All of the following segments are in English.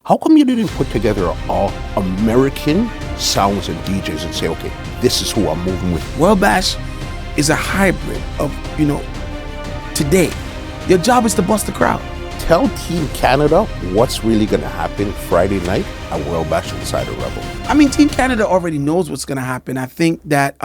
How come you didn't put together all American sounds and DJs and say, okay, this is who I'm moving with? World Bash is a hybrid of, today. Your job is to bust the crowd. Tell Team Canada what's really going to happen Friday night at World Bash inside of Rebel. I mean, Team Canada already knows what's going to happen. I think that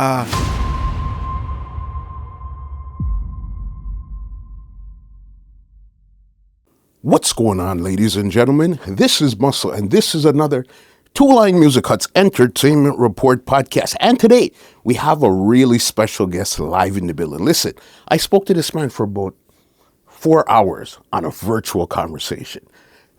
What's going on, ladies and gentlemen? This is Muscle, and this is another Two Line Music Hut's Entertainment Report podcast. And today, we have a really special guest live in the building. Listen, I spoke to this man for about 4 hours on a virtual conversation.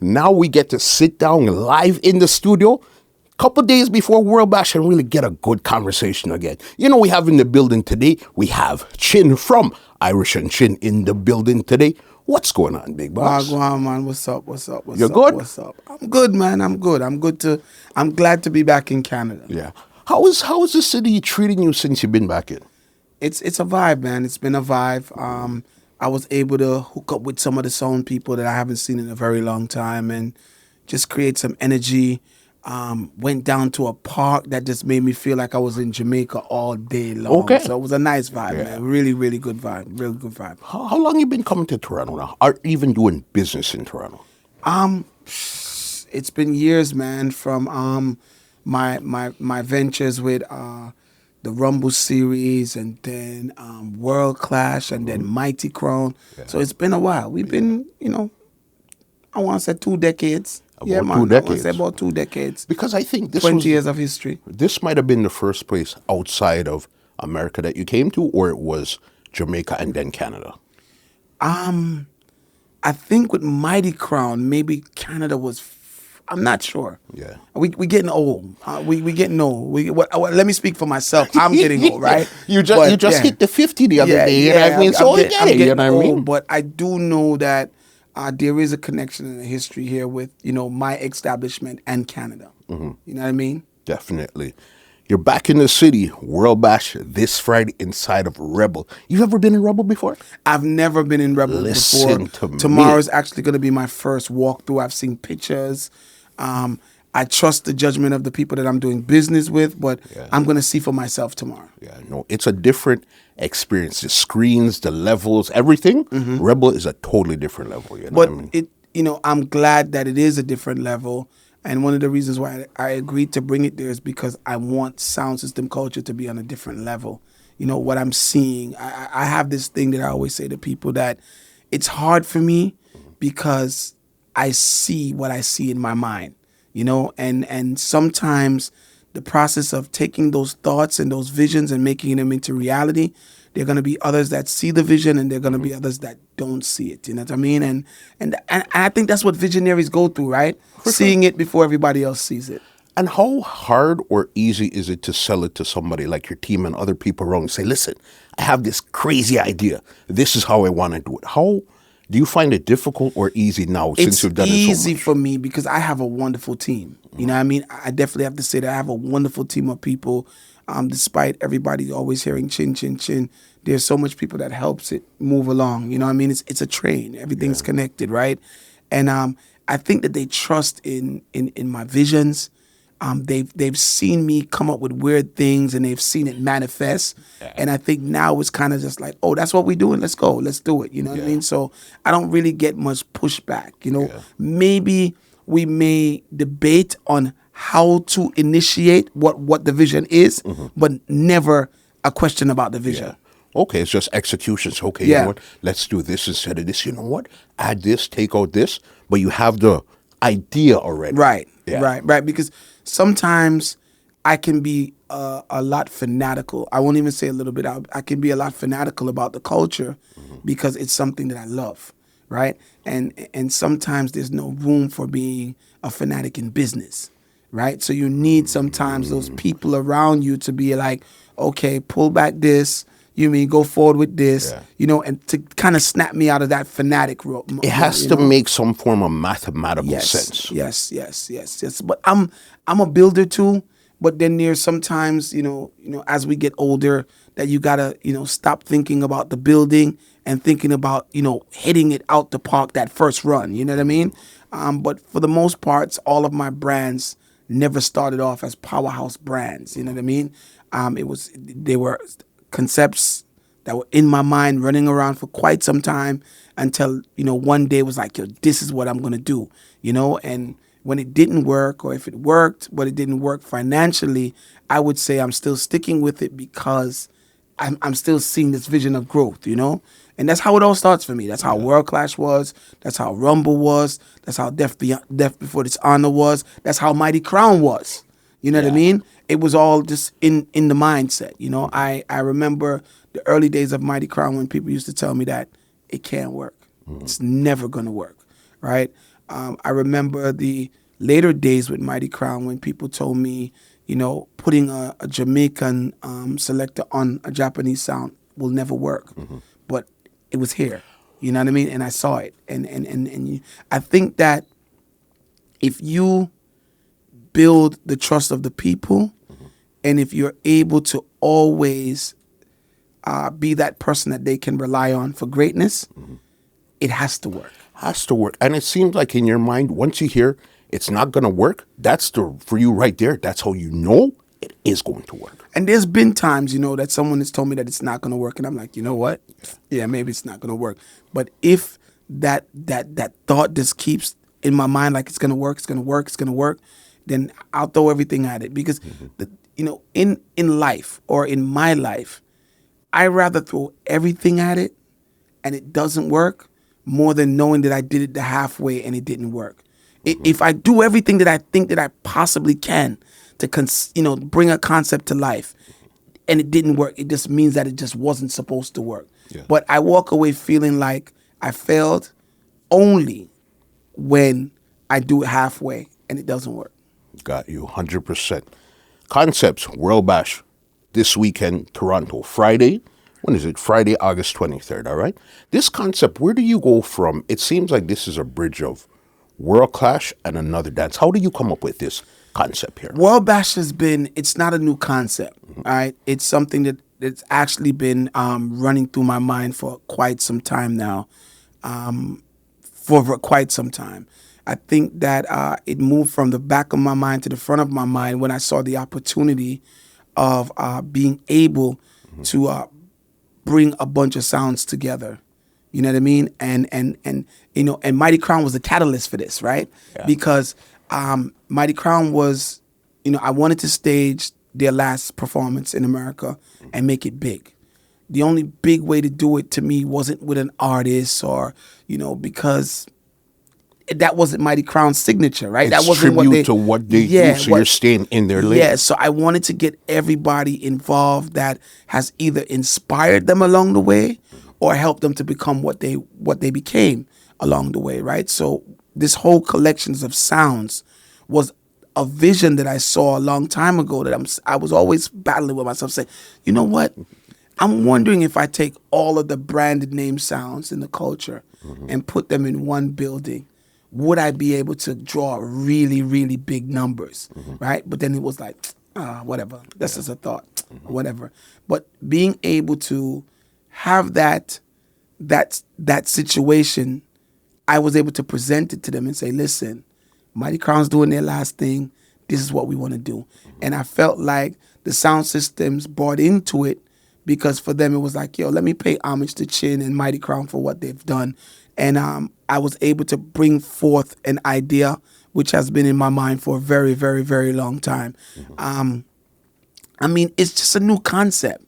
Now we get to sit down live in the studio a couple days before World Bash and really get a good conversation again. You know, we have in the building today, we have Chin from Irish and Chin in the building today. What's going on, big boss? Go on, man. What's up? You're good? What's up? I'm good, man. I'm good. I'm glad to be back in Canada. Yeah. How is the city treating you since you've been back in? It's a vibe, man. It's been a vibe. I was able to hook up with some of the sound people that I haven't seen in a very long time and just create some energy. Went down to a park that just made me feel like I was in Jamaica all day long. Okay. So it was a nice vibe, man. Really, really good vibe. Really good vibe. How long you been coming to Toronto now? Or even doing business in Toronto? It's been years, man, from my ventures with the Rumble series and then World Clash and then Mighty Crown. Yeah. So it's been a while. We've been, I want to say 2 decades. About 2 decades. I want to say about 2 decades. Because I think this 20 years of history. This might have been the first place outside of America that you came to, or it was Jamaica and then Canada? I think with Mighty Crown, maybe Canada was. I'm not sure. Yeah. We getting old. We getting old. Let me speak for myself. I'm getting old, right? You just hit the 50 the other day. You know what I mean? So you get it. You know what I mean? But I do know that there is a connection in the history here with, my establishment and Canada. Mm-hmm. You know what I mean? Definitely. You're back in the city, World Bash, this Friday inside of Rebel. You ever been in Rebel before? I've never been in Rebel before. Tomorrow is actually going to be my first walkthrough. I've seen pictures. I trust the judgment of the people that I'm doing business with, but I'm going to see for myself tomorrow. Yeah, no, it's a different experience. The screens, the levels, everything. Mm-hmm. Rebel is a totally different level. You know but what I mean? I'm glad that it is a different level. And one of the reasons why I agreed to bring it there is because I want sound system culture to be on a different level. What I'm seeing, I have this thing that I always say to people that it's hard for me because I see what I see in my mind, and sometimes the process of taking those thoughts and those visions and making them into reality, there are going to be others that see the vision and there are going to be others that don't see it. You know what I mean? And I think that's what visionaries go through, right? Seeing it before everybody else sees it. And how hard or easy is it to sell it to somebody like your team and other people around and say, listen, I have this crazy idea. This is how I want to do it. How do you find it difficult or easy now since you've done it so much? It's easy for me because I have a wonderful team. You know what I mean? I definitely have to say that I have a wonderful team of people. Despite everybody always hearing chin, chin, chin, there's so much people that helps it move along. You know what I mean? It's a train. Everything's connected, right? And I think that they trust in my visions. They've seen me come up with weird things and they've seen it manifest. Yeah. And I think now it's kind of just like, oh, that's what we're doing. Let's go. Let's do it. You know what I mean? So I don't really get much pushback. Maybe we may debate on how to initiate what the vision is, but never a question about the vision. Yeah. Okay, it's just executions. Okay, you know what? Let's do this instead of this. You know what? Add this, take out this, but you have the idea already. Right, right. Because sometimes I can be a lot fanatical. I won't even say a little bit. I can be a lot fanatical about the culture because it's something that I love, right? And sometimes there's no room for being a fanatic in business, right? So you need sometimes those people around you to be like, okay, pull back this. You mean go forward with this, and to kind of snap me out of that fanatic role. It has to make some form of mathematical sense. Yes. But I'm a builder too, But then there's sometimes, as we get older, that you gotta, stop thinking about the building and thinking about, hitting it out the park that first run. You know what I mean? But for the most parts, all of my brands never started off as powerhouse brands. You know what I mean? They were concepts that were in my mind running around for quite some time until, one day it was like, yo, this is what I'm going to do, and when it didn't work, or if it worked, but it didn't work financially, I would say I'm still sticking with it because I'm still seeing this vision of growth, and that's how it all starts for me. That's how World Clash was. That's how Rumble was. That's how Death Before Dishonor was. That's how Mighty Crown was. You know what I mean? It was all just in the mindset. I remember the early days of Mighty Crown when people used to tell me that it can't work. It's never going to work, right? I remember the later days with Mighty Crown when people told me, putting a Jamaican selector on a Japanese sound will never work. But it was here. You know what I mean? And I saw it. I think that if you build the trust of the people, and if you're able to always be that person that they can rely on for greatness, it has to work. Has to work. And it seems like in your mind, once you hear it's not going to work, that's for you right there. That's how you know it is going to work. And there's been times, that someone has told me that it's not going to work. And I'm like, you know what? Yeah, maybe it's not going to work. But if that thought just keeps in my mind, like it's going to work, it's going to work, it's going to work, then I'll throw everything at it. Because, in life, or in my life, I rather throw everything at it and it doesn't work more than knowing that I did it the halfway and it didn't work. If I do everything that I think that I possibly can to bring a concept to life and it didn't work, it just means that it just wasn't supposed to work. Yeah. But I walk away feeling like I failed only when I do it halfway and it doesn't work. Got you, 100%. Concepts, World Bash, this weekend, Toronto. Friday, when is it? Friday, August 23rd, all right? This concept, where do you go from? It seems like this is a bridge of World Clash and another dance. How do you come up with this concept here? World Bash it's not a new concept, all right? It's something that's actually been running through my mind for quite some time now, for quite some time. I think that it moved from the back of my mind to the front of my mind when I saw the opportunity of being able to bring a bunch of sounds together. You know what I mean? And Mighty Crown was the catalyst for this, right? Yeah. Because Mighty Crown was, I wanted to stage their last performance in America and make it big. The only big way to do it to me wasn't with an artist or, because that wasn't Mighty Crown's signature, right? It's that wasn't tribute to what they do, so you're staying in their lane. Yeah, so I wanted to get everybody involved that has either inspired them along the way or helped them to become what they became along the way, right? So this whole collections of sounds was a vision that I saw a long time ago that I was always battling with myself, saying, you know what? I'm wondering if I take all of the branded name sounds in the culture and put them in one building, would I be able to draw really, really big numbers, right? But then it was like, whatever. That's just a thought, whatever. But being able to have that situation, I was able to present it to them and say, listen, Mighty Crown's doing their last thing. This is what we want to do. And I felt like the sound systems bought into it because for them it was like, yo, let me pay homage to Chin and Mighty Crown for what they've done. And I was able to bring forth an idea which has been in my mind for a very, very, very long time. It's just a new concept.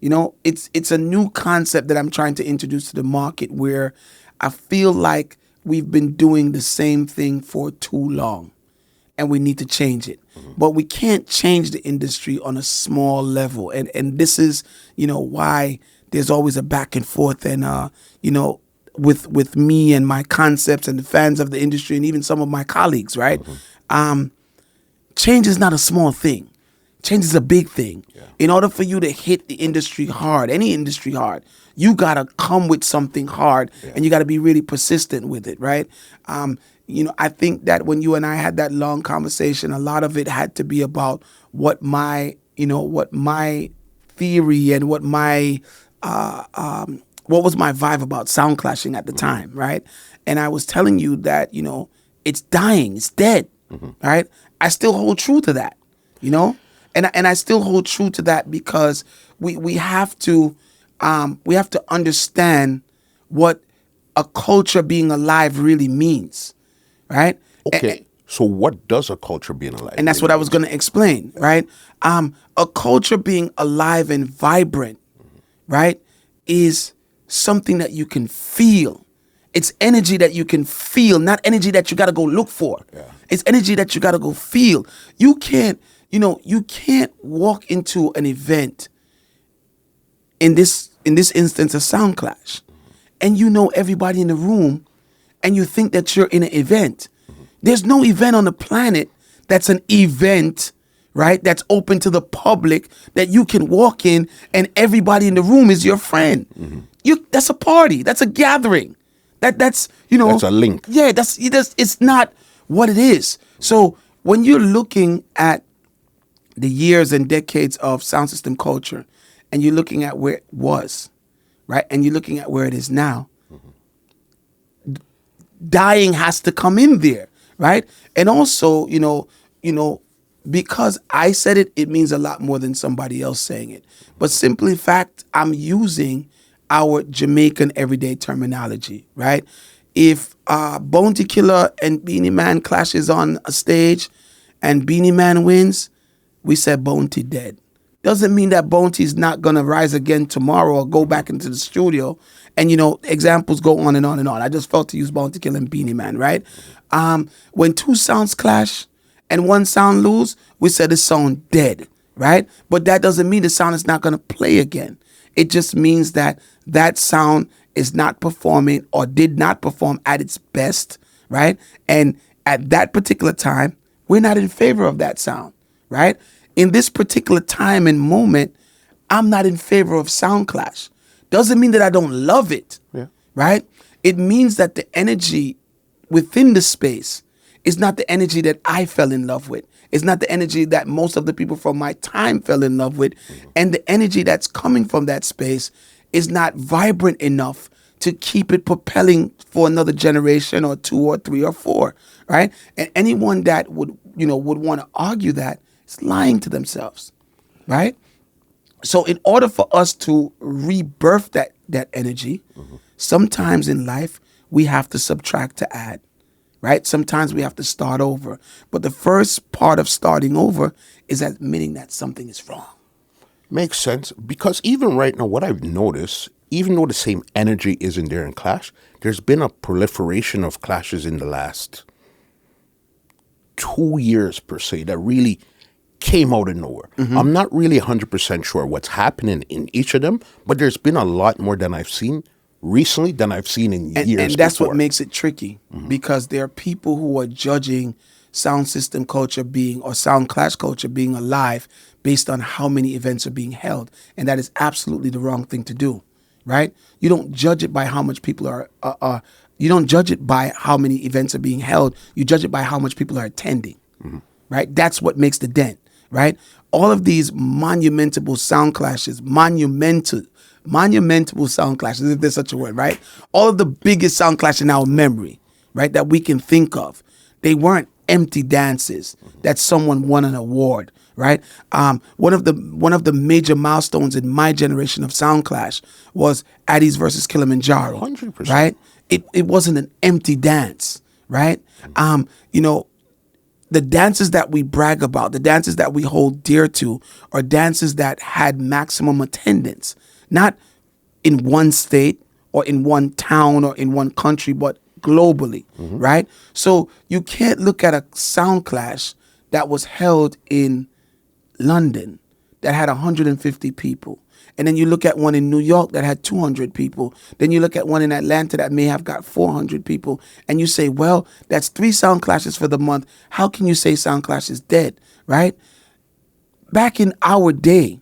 It's a new concept that I'm trying to introduce to the market where I feel like we've been doing the same thing for too long and we need to change it. But we can't change the industry on a small level. And this is, why there's always a back and forth and, with me and my concepts and the fans of the industry and even some of my colleagues, right? Change is not a small thing. Change is a big thing. In order for you to hit the industry hard, any industry hard, you gotta come with something hard, and you gotta be really persistent with it, right? I think that when you and I had that long conversation, a lot of it had to be about what my theory and what was my vibe about sound clashing at the time, right? And I was telling you that, it's dying, it's dead, right? I still hold true to that, and I still hold true to that because we have to understand what a culture being alive really means, right? Okay. So what does a culture being alive? And that's what I was going to explain, right? A culture being alive and vibrant, right, is something that you can feel. It's energy that you can feel, not energy that you got to go look for. It's energy that you got to go feel. You can't walk into an event, in this instance a sound clash, and everybody in the room, and you think that you're in an event. There's no event on the planet that's an event, right? That's open to the public, that you can walk in and everybody in the room is your friend. That's a party. That's a gathering. That's a link. Yeah, it's not what it is. So when you're looking at the years and decades of sound system culture, and you're looking at where it was, right, and you're looking at where it is now, dying has to come in there, right? And also, because I said it, it means a lot more than somebody else saying it. But simply fact, I'm using our Jamaican everyday terminology, right? If Bounty Killer and Beenie Man clashes on a stage and Beenie Man wins, we said Bounty dead. Doesn't mean that Bounty's not going to rise again tomorrow or go back into the studio. And, examples go on and on and on. I just felt to use Bounty Killer and Beenie Man, right? When two sounds clash and one sound lose, we said the sound dead, right? But that doesn't mean the sound is not going to play again. It just means that that sound is not performing or did not perform at its best, right? And at that particular time, we're not in favor of that sound, right? In this particular time and moment, I'm not in favor of sound clash. Doesn't mean that I don't love it, right? It means that the energy within the space is not the energy that I fell in love with. It's not the energy that most of the people from my time fell in love with. And the energy that's coming from that space is not vibrant enough to keep it propelling for another generation or two or three or four, right? And anyone that would want to argue that is lying to themselves, right? So in order for us to rebirth that energy, sometimes in life we have to subtract to add, right? Sometimes we have to start over. But the first part of starting over is admitting that something is wrong. Makes sense, because even right now, what I've noticed, even though the same energy isn't there in clash, there's been a proliferation of clashes in the last 2 years per se that really came out of nowhere. I'm not really 100% sure what's happening in each of them, but there's been a lot more than I've seen recently than I've seen in years And that's before. what makes it tricky, because there are people who are judging sound system culture being, or sound clash culture being alive based on how many events are being held. And that is absolutely the wrong thing to do, right? You don't judge it by how much people are, you don't judge it by how many events are being held. You judge it by how much people are attending, right? That's what makes the dent, right? All of these monumental sound clashes, monumental sound clashes, if there's such a word, right? All of the biggest sound clashes in our memory, right, that we can think of, they weren't empty dances that someone won an award, right? One of the major milestones in my generation of sound clash was Addis versus Kilimanjaro, 100%. right? It wasn't an empty dance, right? The dances that we brag about, the dances that we hold dear to, are dances that had maximum attendance, not in one state or in one town or in one country, but globally, right? So you can't look at a sound clash that was held in London that had 150 people. And then you look at one in New York that had 200 people. Then you look at one in Atlanta that may have got 400 people. And you say, well, that's 3 sound clashes for the month. How can you say sound clash is dead, right? back in our day,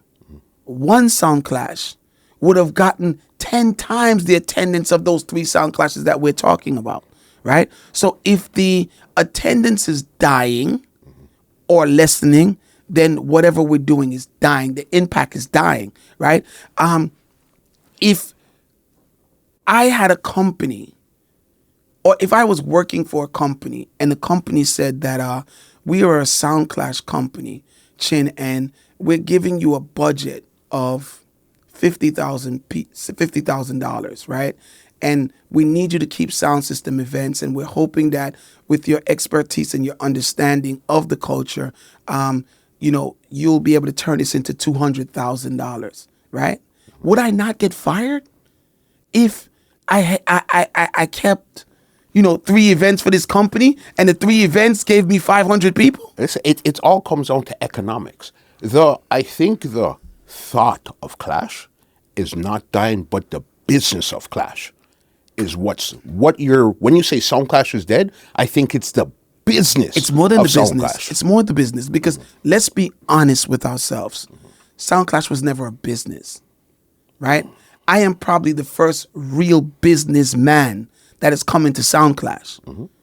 one sound clash would have gotten 10 times the attendance of those 3 sound clashes that we're talking about, right? So if the attendance is dying or lessening, then whatever we're doing is dying. The impact is dying, right? If I had a company, or if I was working for a company and the company said that we are a sound clash company, Chin, and we're giving you a budget of $50,000, right? And we need you to keep sound system events, and we're hoping that with your expertise and your understanding of the culture, you'll be able to turn this into $200,000, right? Would I not get fired if I kept 3 events for this company and the 3 events gave me 500 people? It all comes down to economics. I think the thought of clash is not dying, but the business of clash is when you say sound clash is dead, I think it's the business. It's more than of the sound business. clash. It's more the business, because let's be honest with ourselves. Sound clash was never a business, right? I am probably the first real businessman that has come into Sound Clash,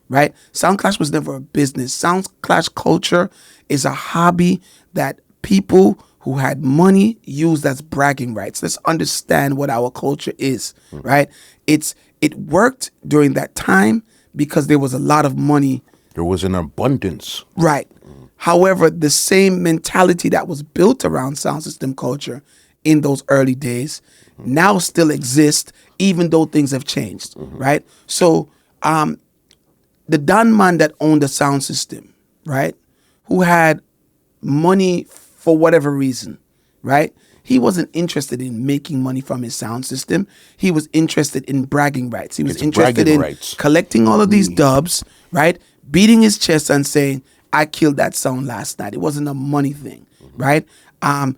right? Sound Clash was never a business. Sound Clash culture is a hobby that people who had money used as bragging rights. Let's understand what our culture is, right? It worked during that time because there was a lot of money. There was an abundance. Right. However, the same mentality that was built around sound system culture in those early days now still exists, even though things have changed, right? So the Don man that owned the sound system, right, who had money for whatever reason, right, he wasn't interested in making money from his sound system. He was interested in bragging rights. He was interested in collecting all of these dubs, right, beating his chest and saying, I killed that sound last night. It wasn't a money thing, right? And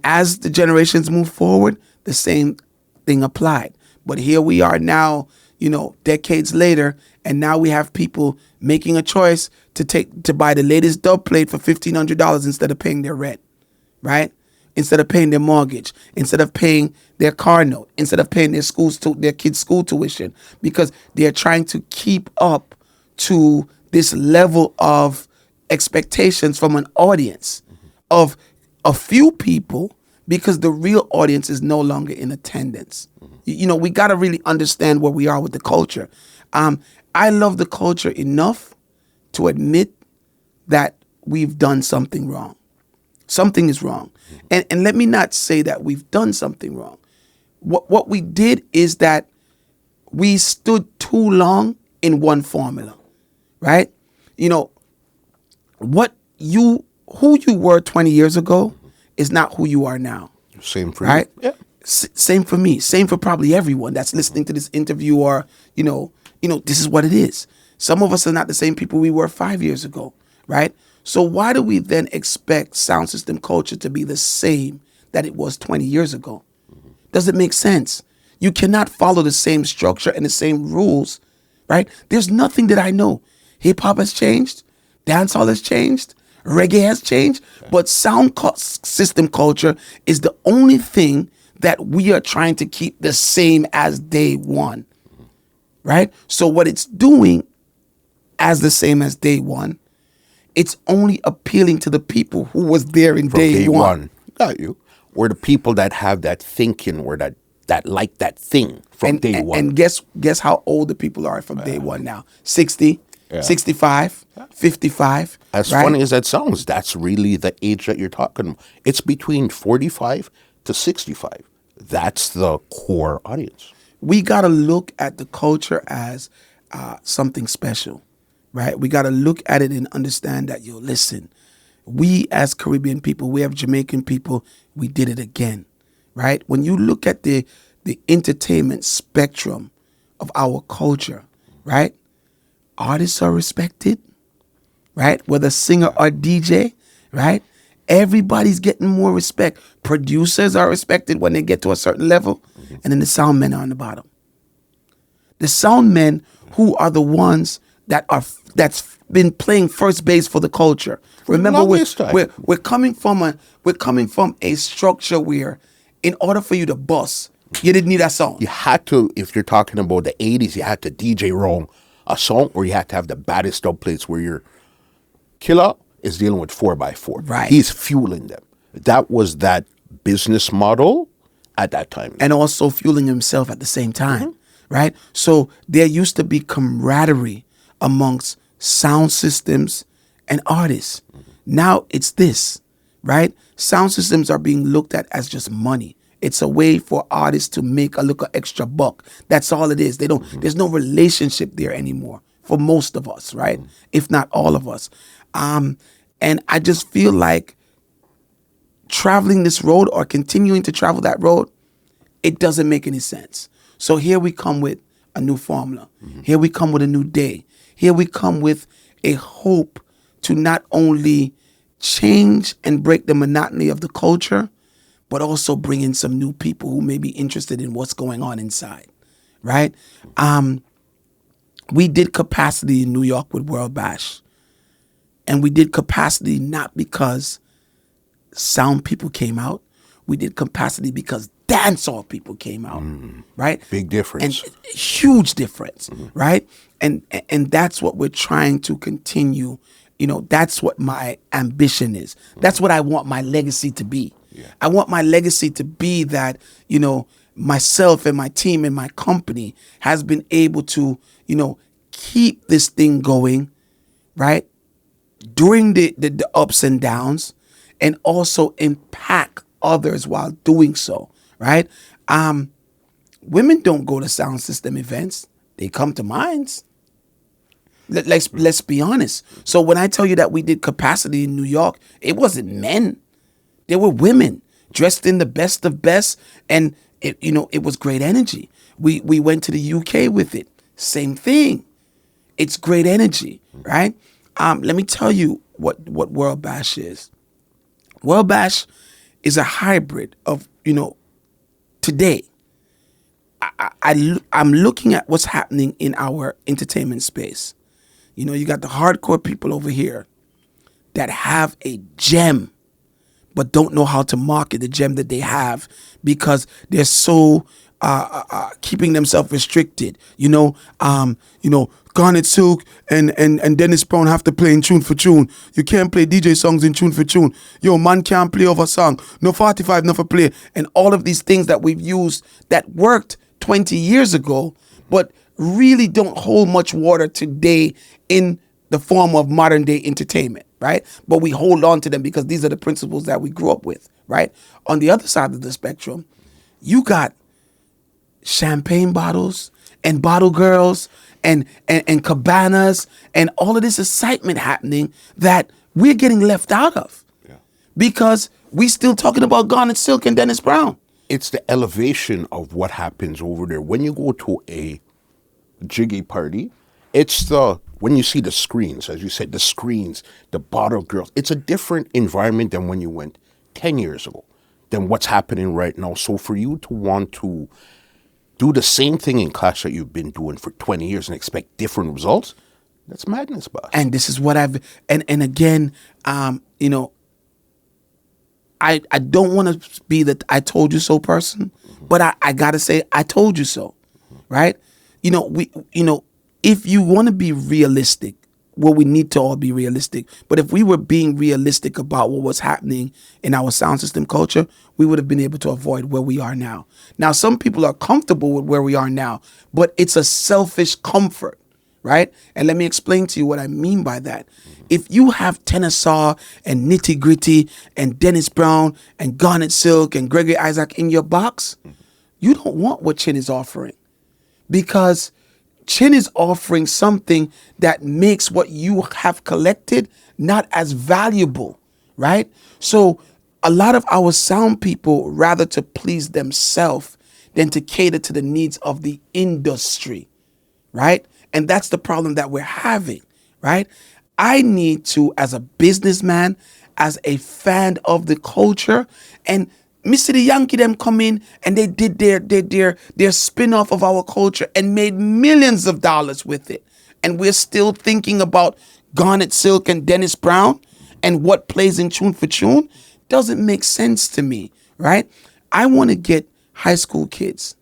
as the generations move forward, the same thing applied. But here we are now, decades later, and now we have people making a choice to buy the latest dub plate for $1,500 instead of paying their rent, right? Instead of paying their mortgage, instead of paying their car note, instead of paying their kids' school tuition, because they're trying to keep up to this level of expectations from an audience of a few people, because the real audience is no longer in attendance. We got to really understand where we are with the culture. I love the culture enough to admit that we've done something wrong. Something is wrong. And let me not say that we've done something wrong. What we did is that we stood too long in one formula, right? Who you were 20 years ago is not who you are now. Same for right? you. Yeah. Same for me. Same for probably everyone that's listening to this interview, or this is what it is. Some of us are not the same people we were 5 years ago, right? So why do we then expect sound system culture to be the same that it was 20 years ago? Does it make sense? You cannot follow the same structure and the same rules, right? There's nothing that I know. Hip hop has changed, dancehall has changed, reggae has changed, but sound system culture is the only thing that we are trying to keep the same as day one, right? So what it's doing as the same as day one, it's only appealing to the people who was there in day one. Got you. Or the people that have that thinking, or that like that thing from day one. And guess how old the people are from day one now? 60, 65, 55. As funny as that sounds, that's really the age that you're talking about. It's between 45 to 65. That's the core audience. We got to look at the culture as something special, right? We got to look at it and understand that, listen, we as Caribbean people, we have Jamaican people, we did it again, right? When you look at the entertainment spectrum of our culture, right? Artists are respected, right? Whether singer or DJ, right? Everybody's getting more respect. Producers are respected when they get to a certain level, and then the sound men are on the bottom. The sound men who are the ones that's been playing first base for the culture. Remember, longest time. we're coming from a structure where, in order for you to bust, you didn't need a song. You had to, if you're talking about the 80s, you had to DJ wrong a song, or you had to have the baddest dubplates where your killer is dealing with 4x4. Right. He's fueling them. That was that business model at that time. And also fueling himself at the same time, right? So there used to be camaraderie amongst sound systems and artists. Now it's this, right? Sound systems are being looked at as just money. It's a way for artists to make a little extra buck. That's all it is. They don't. There's no relationship there anymore for most of us, right? If not all of us. And I just feel like traveling this road or continuing to travel that road, it doesn't make any sense. So here we come with a new formula. Here we come with a new day. Here we come with a hope to not only change and break the monotony of the culture, but also bring in some new people who may be interested in what's going on inside, right? We did capacity in New York with World Bash. And we did capacity not because sound people came out. We did capacity because dancehall people came out, right? Big difference. And huge difference, right? And that's what we're trying to continue. You know, that's what my ambition is. That's what I want my legacy to be. Yeah. I want my legacy to be that, you know, myself and my team and my company has been able to, you know, keep this thing going, right? During the ups and downs, and also impact others while doing so, right? Women don't go to sound system events. They come to mines. Let's be honest. So when I tell you that we did capacity in New York, it wasn't men. There were women dressed in the best of best, and it was great energy. We went to the UK with it. Same thing. It's great energy, right? Let me tell you what World Bash is. World Bash is a hybrid of, today. I'm looking at what's happening in our entertainment space. You got the hardcore people over here that have a gem, but don't know how to market the gem that they have because they're so keeping themselves restricted. Garnet Silk and Dennis Brown have to play in tune for tune. You can't play DJ songs in tune for tune. Yo, man can't play over song. No 45, no for play. And all of these things that we've used that worked 20 years ago, but really don't hold much water today in the form of modern day entertainment, right? But we hold on to them because these are the principles that we grew up with, right? On the other side of the spectrum, you got champagne bottles and bottle girls and cabanas and all of this excitement happening that we're getting left out of because we still talking about Garnet Silk and Dennis Brown. It's the elevation of what happens over there. When you go to a jiggy party, it's when you see the screens, as you said, the screens, the bottle girls, it's a different environment than when you went 10 years ago, than what's happening right now. So for you to want to do the same thing in class that you've been doing for 20 years and expect different results, that's madness, boss. And this is what and again, I don't want to be the I told you so person, but I gotta say I told you so, right? If you want to be realistic, well, we need to all be realistic. But if we were being realistic about what was happening in our sound system culture, we would have been able to avoid where we are now. Now, some people are comfortable with where we are now, but it's a selfish comfort, right? And let me explain to you what I mean by that. If you have Tenor Saw and Nitty Gritty and Dennis Brown and Garnet Silk and Gregory Isaac in your box, you don't want what Chin is offering, because Chin is offering something that makes what you have collected not as valuable, right? So a lot of our sound people rather to please themselves than to cater to the needs of the industry, right? And that's the problem that we're having, right? I need to, as a businessman, as a fan of the culture, and Mr. the Yankee them come in and they did their spin-off of our culture and made millions of dollars with it. And we're still thinking about Garnet Silk and Dennis Brown and what plays in tune for tune doesn't make sense to me, right? I want to get high school kids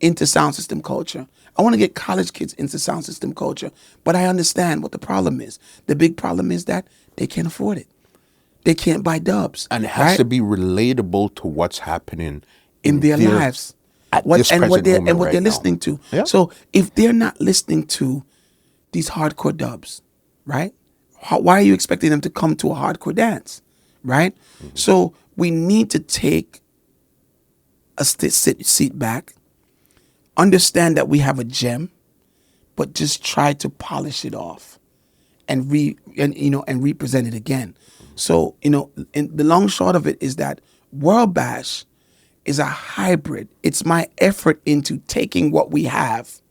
into sound system culture. I want to get college kids into sound system culture. But I understand what the problem is. The big problem is that they can't afford it. They can't buy dubs. And it has to be relatable to what's happening in their lives. At this present moment they're right now. listening to. Yeah. So if they're not listening to these hardcore dubs, right? Why are you expecting them to come to a hardcore dance, right? Mm-hmm. So we need to take a seat back, understand that we have a gem, but just try to polish it off and represent it again. So, in the long short of it is that World Bash is a hybrid. It's my effort into taking what we have,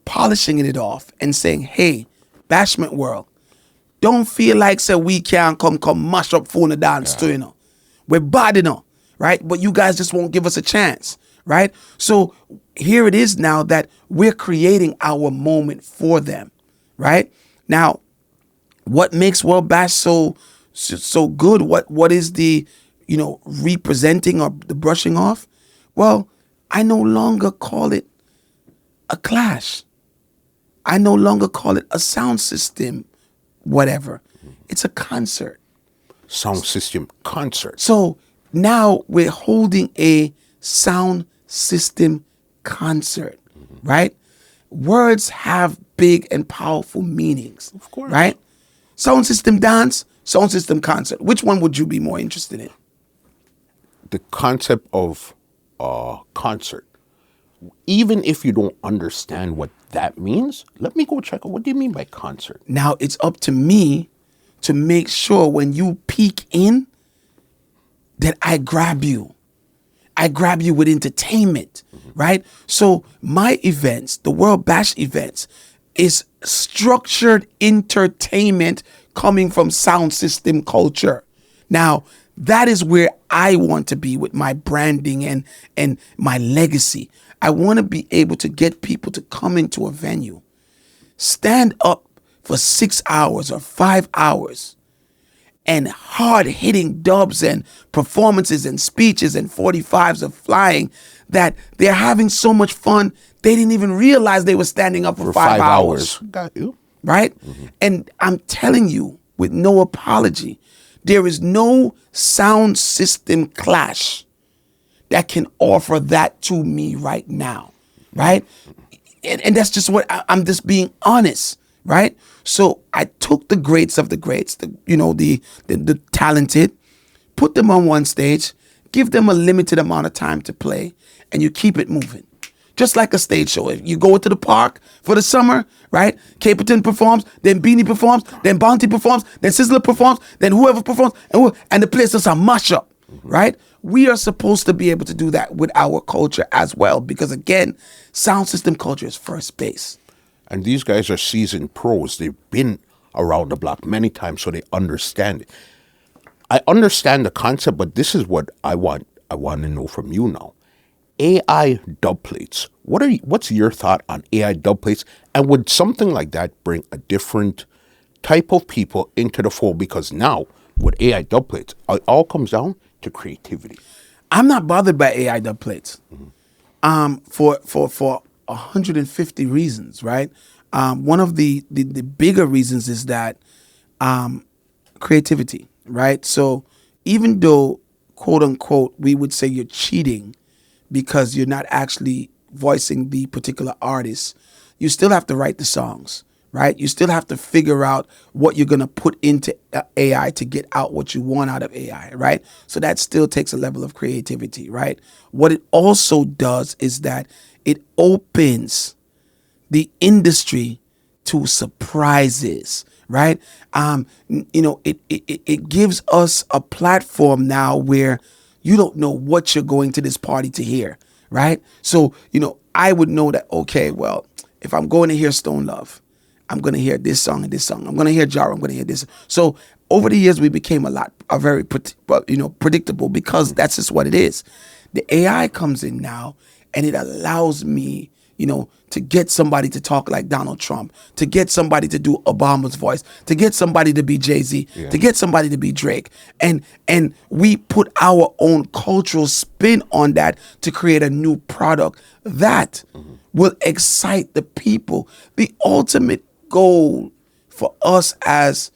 polishing it off, and saying, hey, Bashment World, don't feel like say we can come mash up phone and dance too, We're bad enough, right? But you guys just won't give us a chance, right? So here it is now that we're creating our moment for them, right? Now, what makes World Bash so good? What is the representing or the brushing off? Well, I no longer call it a clash. I no longer call it a sound system, whatever. It's a concert. Sound system concert. So now we're holding a sound system concert, right? Words have big and powerful meanings, Of course. right? Sound system dance, sound system concert. Which one would you be more interested in? The concept of concert. Even if you don't understand what that means, let me go check out. What do you mean by concert? Now it's up to me to make sure when you peek in that I grab you. I grab you with entertainment, right? So my events, the World Bash events, is structured entertainment coming from sound system culture. Now, that is where I want to be with my branding and my legacy. I want to be able to get people to come into a venue, stand up for 6 hours or 5 hours, and hard-hitting dubs and performances and speeches and 45s of flying that they're having so much fun, they didn't even realize they were standing up for 5 hours. Got you. Right? And I'm telling you, with no apology, there is no sound system clash that can offer that to me right now, right? And that's just what I'm just being honest, right? So I took the greats of the greats, the talented, put them on one stage, give them a limited amount of time to play, and you keep it moving. Just like a stage show. If you go to the park for the summer, right? Caperton performs, then Beenie performs, then Bounty performs, then Sizzler performs, then whoever performs, and the place does a mashup, right? We are supposed to be able to do that with our culture as well, because again, sound system culture is first base. And these guys are seasoned pros. They've been around the block many times, so they understand it. I understand the concept, but this is what I want to know from you now. AI dubplates. What's your thought on AI dubplates? And would something like that bring a different type of people into the fold? Because now with AI dubplates, it all comes down to creativity. I'm not bothered by AI dubplates. For 150 reasons, right? One of the bigger reasons is that creativity, right? So even though, quote unquote, we would say you're cheating because you're not actually voicing the particular artist, you still have to write the songs, right? You still have to figure out what you're going to put into AI to get out what you want out of AI, right? So that still takes a level of creativity, right? What it also does is that it opens the industry to surprises, right? It gives us a platform now where you don't know what you're going to this party to hear, right? So, I would know that, okay, well, if I'm going to hear Stone Love, I'm going to hear this song and this song. I'm going to hear Jaro, I'm going to hear this. So over the years, we became very predictable because that's just what it is. The AI comes in now and it allows me, to get somebody to talk like Donald Trump, to get somebody to do Obama's voice, to get somebody to be Jay-Z, to get somebody to be Drake. And we put our own cultural spin on that to create a new product that will excite the people. The ultimate goal for us as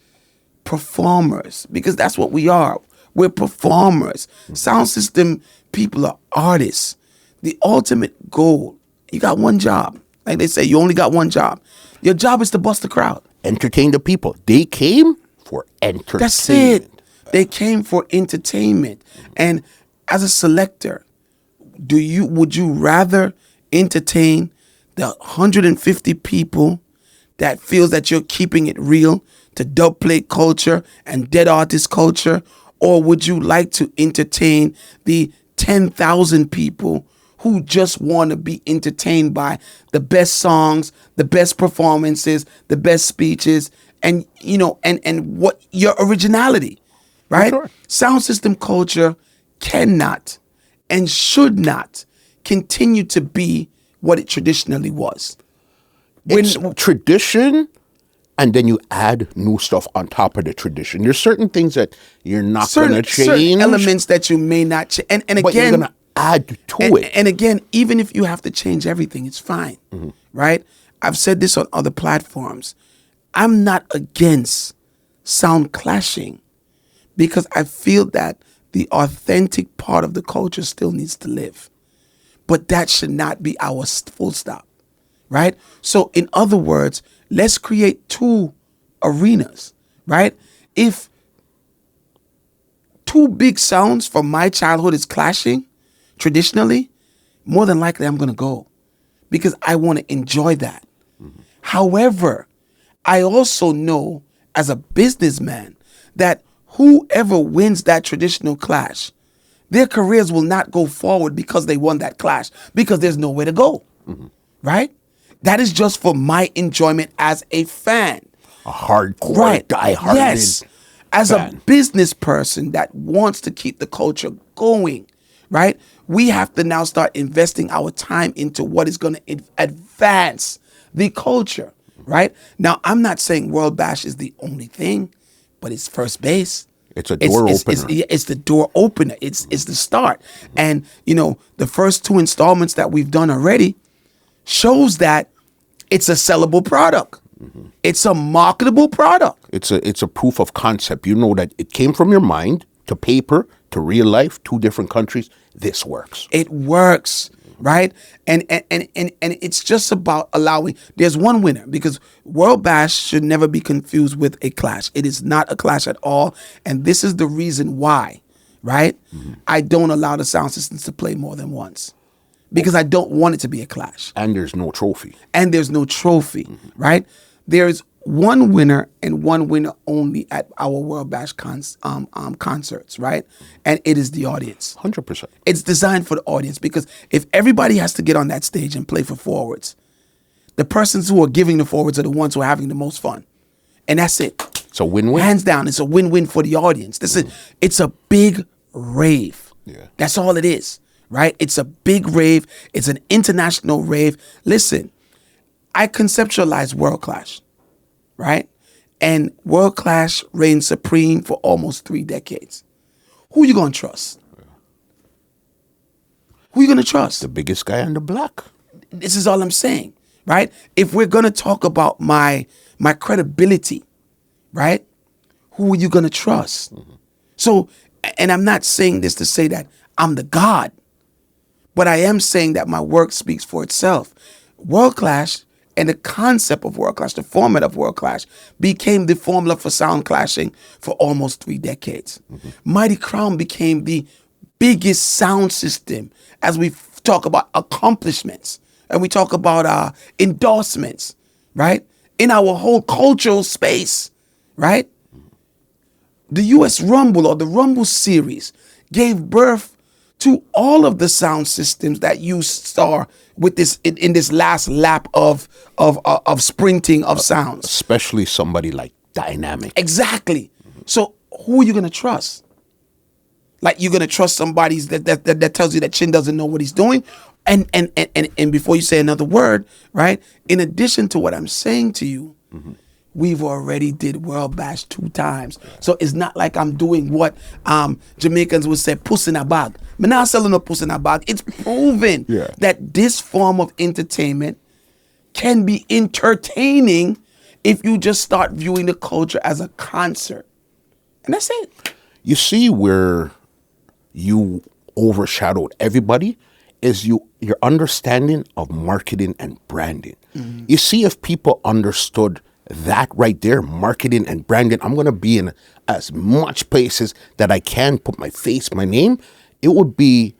performers, because that's what we are. We're performers. Sound system people are artists. The ultimate goal, you got one job. Like they say, you only got one job. Your job is to bust the crowd. Entertain the people. They came for entertainment. That's it. They came for entertainment. And as a selector, would you rather entertain the 150 people that feels that you're keeping it real to dubplate culture and dead artist culture? Or would you like to entertain the 10,000 people who just want to be entertained by the best songs, the best performances, the best speeches, and and what your originality, right? Sure. Sound system culture cannot and should not continue to be what it traditionally was. It's tradition, and then you add new stuff on top of the tradition. There's certain things that you're not going to change. Certain elements that you may not change. And but again, you're going to add to it. And again, even if you have to change everything, it's fine, right? I've said this on other platforms. I'm not against sound clashing because I feel that the authentic part of the culture still needs to live. But that should not be our full stop, right? So in other words, let's create two arenas, right? If two big sounds from my childhood is clashing traditionally, more than likely I'm going to go because I want to enjoy that. However, I also know as a businessman that whoever wins that traditional clash, their careers will not go forward because they won that clash, because there's nowhere to go, right? That is just for my enjoyment as a fan. A hardcore, diehard. Yes. As a business person that wants to keep the culture going, right? We have to now start investing our time into what is going to advance the culture, right? Now, I'm not saying World Bash is the only thing, but it's first base. It's a door opener. It's the door opener. It's the start. And, the first two installments that we've done already shows that it's a sellable product. It's a marketable product. It's a proof of concept. You know that it came from your mind to paper to real life, two different countries. This works. It works, right? And it's just about allowing. There's one winner because World Bash should never be confused with a clash. It is not a clash at all, and this is the reason why, right? I don't allow the sound systems to play more than once because I don't want it to be a clash. And there's no trophy. Right? There's one winner and one winner only at our World Bash concerts, right? And it is the audience. 100%. It's designed for the audience because if everybody has to get on that stage and play for forwards, the persons who are giving the forwards are the ones who are having the most fun. And that's it. It's a win-win. Hands down, it's a win-win for the audience. It's a big rave. Yeah. That's all it is, right? It's a big rave. It's an international rave. Listen, I conceptualized World Clash, right? And World Clash reigned supreme for almost 3 decades. Who you going to trust? Who you going to trust? The biggest guy on the block. This is all I'm saying, right? If we're going to talk about my credibility, right? Who are you going to trust? So, and I'm not saying this to say that I'm the God, but I am saying that my work speaks for itself. World Clash and the concept of World Clash, the format of World Clash, became the formula for sound clashing for almost 3 decades. Mighty Crown became the biggest sound system as we talk about accomplishments and we talk about endorsements, right? In our whole cultural space, right? The US Rumble or the Rumble series gave birth to all of the sound systems that you saw with this in this last lap of sprinting of sounds. Especially somebody like Dynamic. Exactly. So who are you gonna trust? Like you're gonna trust somebody that tells you that Chin doesn't know what he's doing, And before you say another word, right? In addition to what I'm saying to you, we've already did World Bash 2 times. So it's not like I'm doing what Jamaicans would say, puss in a bag. I'm not selling no puss in a bag. It's proven Yeah. that this form of entertainment can be entertaining if you just start viewing the culture as a concert. And that's it. You see where you overshadowed everybody is your understanding of marketing and branding. You see, if people understood that right there, marketing and branding, I'm going to be in as much places that I can put my face, my name. It would be,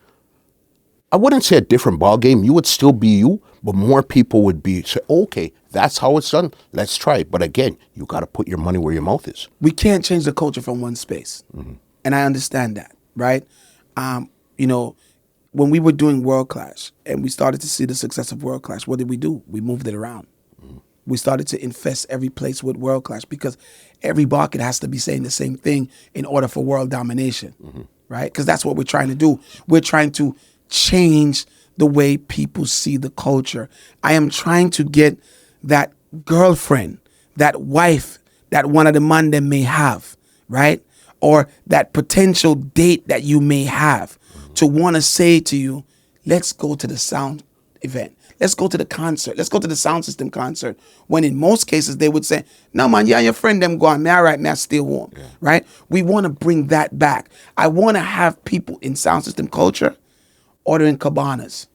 I wouldn't say a different ball game. You would still be you, but more people would be say, okay, that's how it's done. Let's try it. But again, you got to put your money where your mouth is. We can't change the culture from one space. And I understand that, right? You know, when we were doing World Clash and we started to see the success of World Clash, what did we do? We moved it around. We started to infest every place with World Clash because every market has to be saying the same thing in order for world domination, right? Because that's what we're trying to do. We're trying to change the way people see the culture. I am trying to get that girlfriend, that wife that one of the man them may have, right? Or that potential date that you may have to want to say to you, let's go to the sound event. Let's go to the concert. Let's go to the sound system concert. When in most cases they would say, no man, yeah, your friend them go on. Me all right, me I stay warm. Right? We want to bring that back. I want to have people in sound system culture ordering cabanas,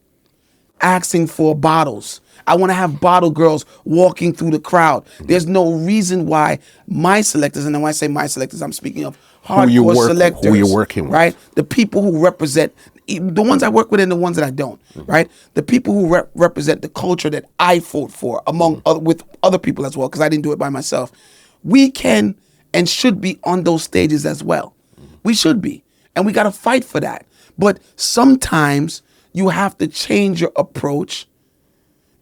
asking for bottles. I want to have bottle girls walking through the crowd. There's no reason why my selectors, and when I say my selectors, I'm speaking of hardcore selectors. Who you're working with. Right? The people who represent, the ones I work with and the ones that I don't. Right? The people who represent the culture that I fought for among with other people as well, because I didn't do it by myself. We can and should be on those stages as well. We should be. And we got to fight for that. But sometimes you have to change your approach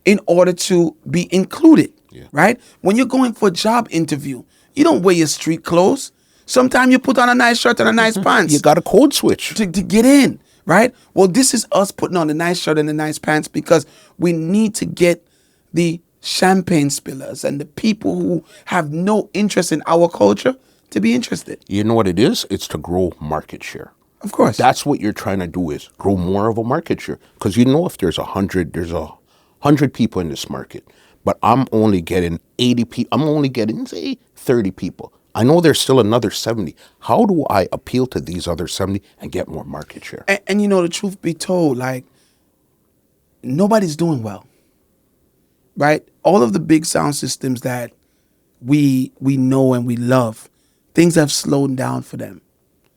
in order to be included, right? When you're going for a job interview, you don't wear your street clothes. Sometimes you put on a nice shirt and a nice pants. You got a code switch. To get in, right? Well, this is us putting on a nice shirt and a nice pants because we need to get the champagne spillers and the people who have no interest in our culture to be interested. You know what it is? It's to grow market share. Of course. That's what you're trying to do is grow more of a market share. Because you know if there's 100 people in this market, but I'm only getting 80 people, I'm only getting, say, 30 people. I know there's still another 70. How do I appeal to these other 70 and get more market share? And you know, the truth be told, like, nobody's doing well, right? All of the big sound systems that we know and we love, things have slowed down for them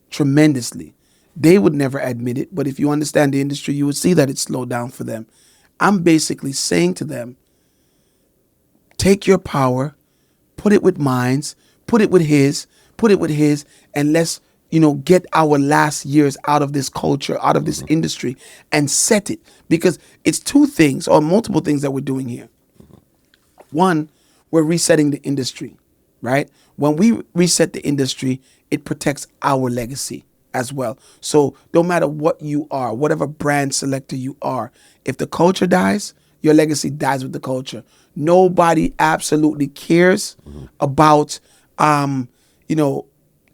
tremendously. They would never admit it, but if you understand the industry, you would see that it's slowed down for them. I'm basically saying to them, take your power, put it with mine's, put it with his, and let's, get our last years out of this culture, out of this industry, and set it. Because it's two things or multiple things that we're doing here. One, we're resetting the industry, right? When we reset the industry, it protects our legacy as well. So no matter what you are, whatever brand selector you are, if the culture dies, your legacy dies with the culture. Nobody absolutely cares about,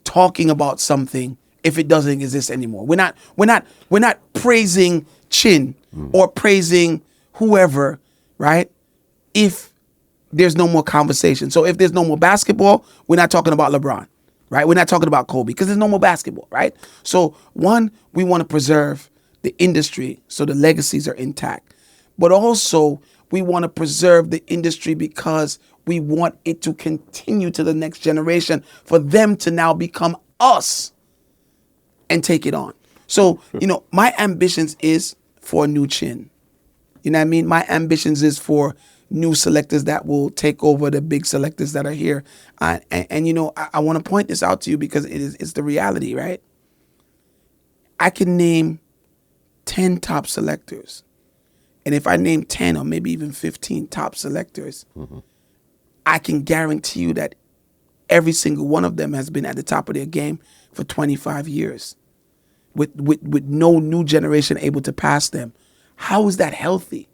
talking about something if it doesn't exist anymore. We're not praising Chin or praising whoever, right? If there's no more conversation. So if there's no more basketball, we're not talking about LeBron. Right? We're not talking about Kobe because there's no more basketball, right? So one, we want to preserve the industry so the legacies are intact. But also we want to preserve the industry because we want it to continue to the next generation for them to now become us and take it on. So, my ambitions is for a new Chin. You know what I mean? My ambitions is for new selectors that will take over the big selectors that are here. I want to point this out to you because it's the reality, right? I can name 10 top selectors. And if I name 10 or maybe even 15 top selectors, I can guarantee you that every single one of them has been at the top of their game for 25 years with no new generation able to pass them. How is that healthy?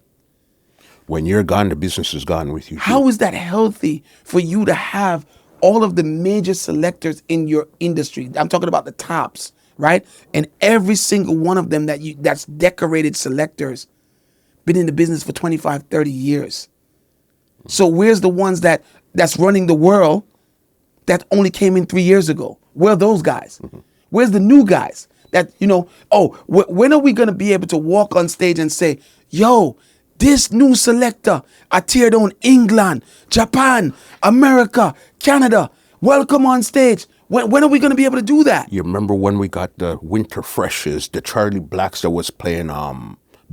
When you're gone, the business is gone with you. How is that healthy for you to have all of the major selectors in your industry? I'm talking about the tops, right? And every single one of them that's decorated selectors been in the business for 25, 30 years. So where's the ones that's running the world that only came in 3 years ago? Where are those guys? Where's the new guys that, when are we going to be able to walk on stage and say, yo, this new selector, I tear down England, Japan, America, Canada, welcome on stage. When are we going to be able to do that? You remember when we got the Winter Freshes, the Charlie Blacks that was playing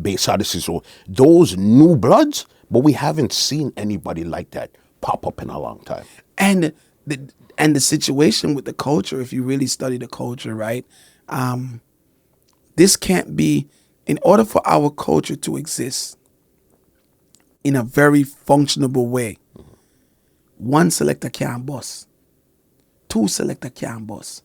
Bass Odyssey? So those new bloods, but we haven't seen anybody like that pop up in a long time. And the situation with the culture, if you really study the culture, right? This can't be, in order for our culture to exist in a very functionable way, one selector can't boss, two selector can't boss,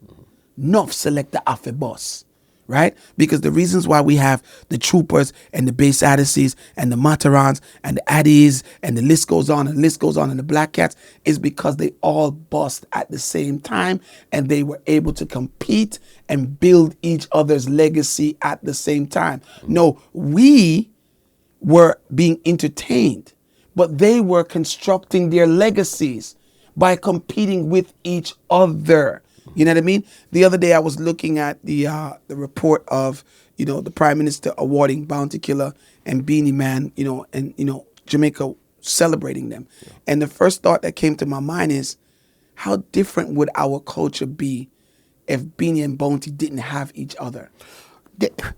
enough selector have a boss, right? Because the reasons why we have the Troopers and the Bass Odysseys and the Matarans and the Addies and the list goes on and the list goes on and the Black Cats is because they all bust at the same time and they were able to compete and build each other's legacy at the same time. No, we were being entertained, but they were constructing their legacies by competing with each other. You know what I mean? The other day I was looking at the report of, the Prime Minister awarding Bounty Killer and Beenie Man, and Jamaica celebrating them. Yeah. And the first thought that came to my mind is, how different would our culture be if Beenie and Bounty didn't have each other?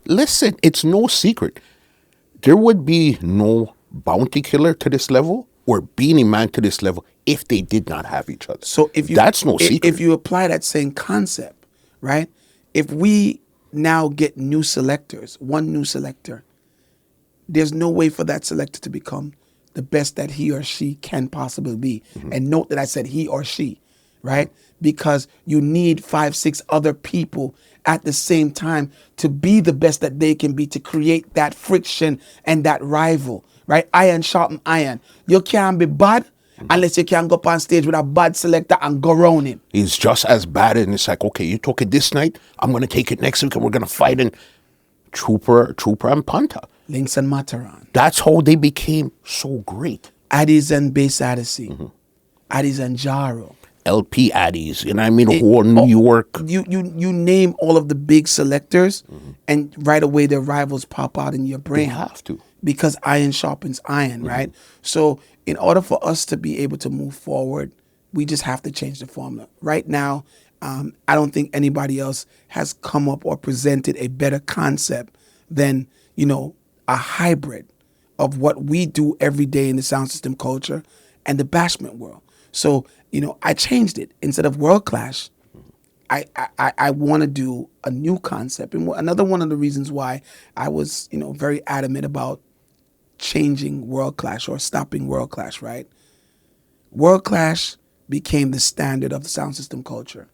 Listen, it's no secret. There would be no Bounty Killer to this level or Beenie Man to this level if they did not have each other. So that's no secret. If you apply that same concept, right? If we now get new selectors, one new selector, there's no way for that selector to become the best that he or she can possibly be. Mm-hmm. And note that I said he or she, right? Because you need 5, 6 other people at the same time to be the best that they can be, to create that friction and that rival, right? Iron sharpen iron. You can't be bad unless you can go up on stage with a bad selector and go around him. He's just as bad, and it's like, okay, you took it this night, I'm going to take it next week, and we're going to fight in Trooper and Panther. Lynx and Mataran. That's how they became so great. Addies and Bass Odyssey. Mm-hmm. Addies and Jaro. LP Addies, whole New York. You name all of the big selectors, mm-hmm. and right away their rivals pop out in your brain. They have to. Because iron sharpens iron, mm-hmm. right? So in order for us to be able to move forward, we just have to change the formula. Right now, I don't think anybody else has come up or presented a better concept than, a hybrid of what we do every day in the sound system culture and the bashment world. So, I changed it. Instead of World Clash, I want to do a new concept. And another one of the reasons why I was, very adamant about changing World Clash or stopping World Clash, right? World Clash became the standard of the sound system culture.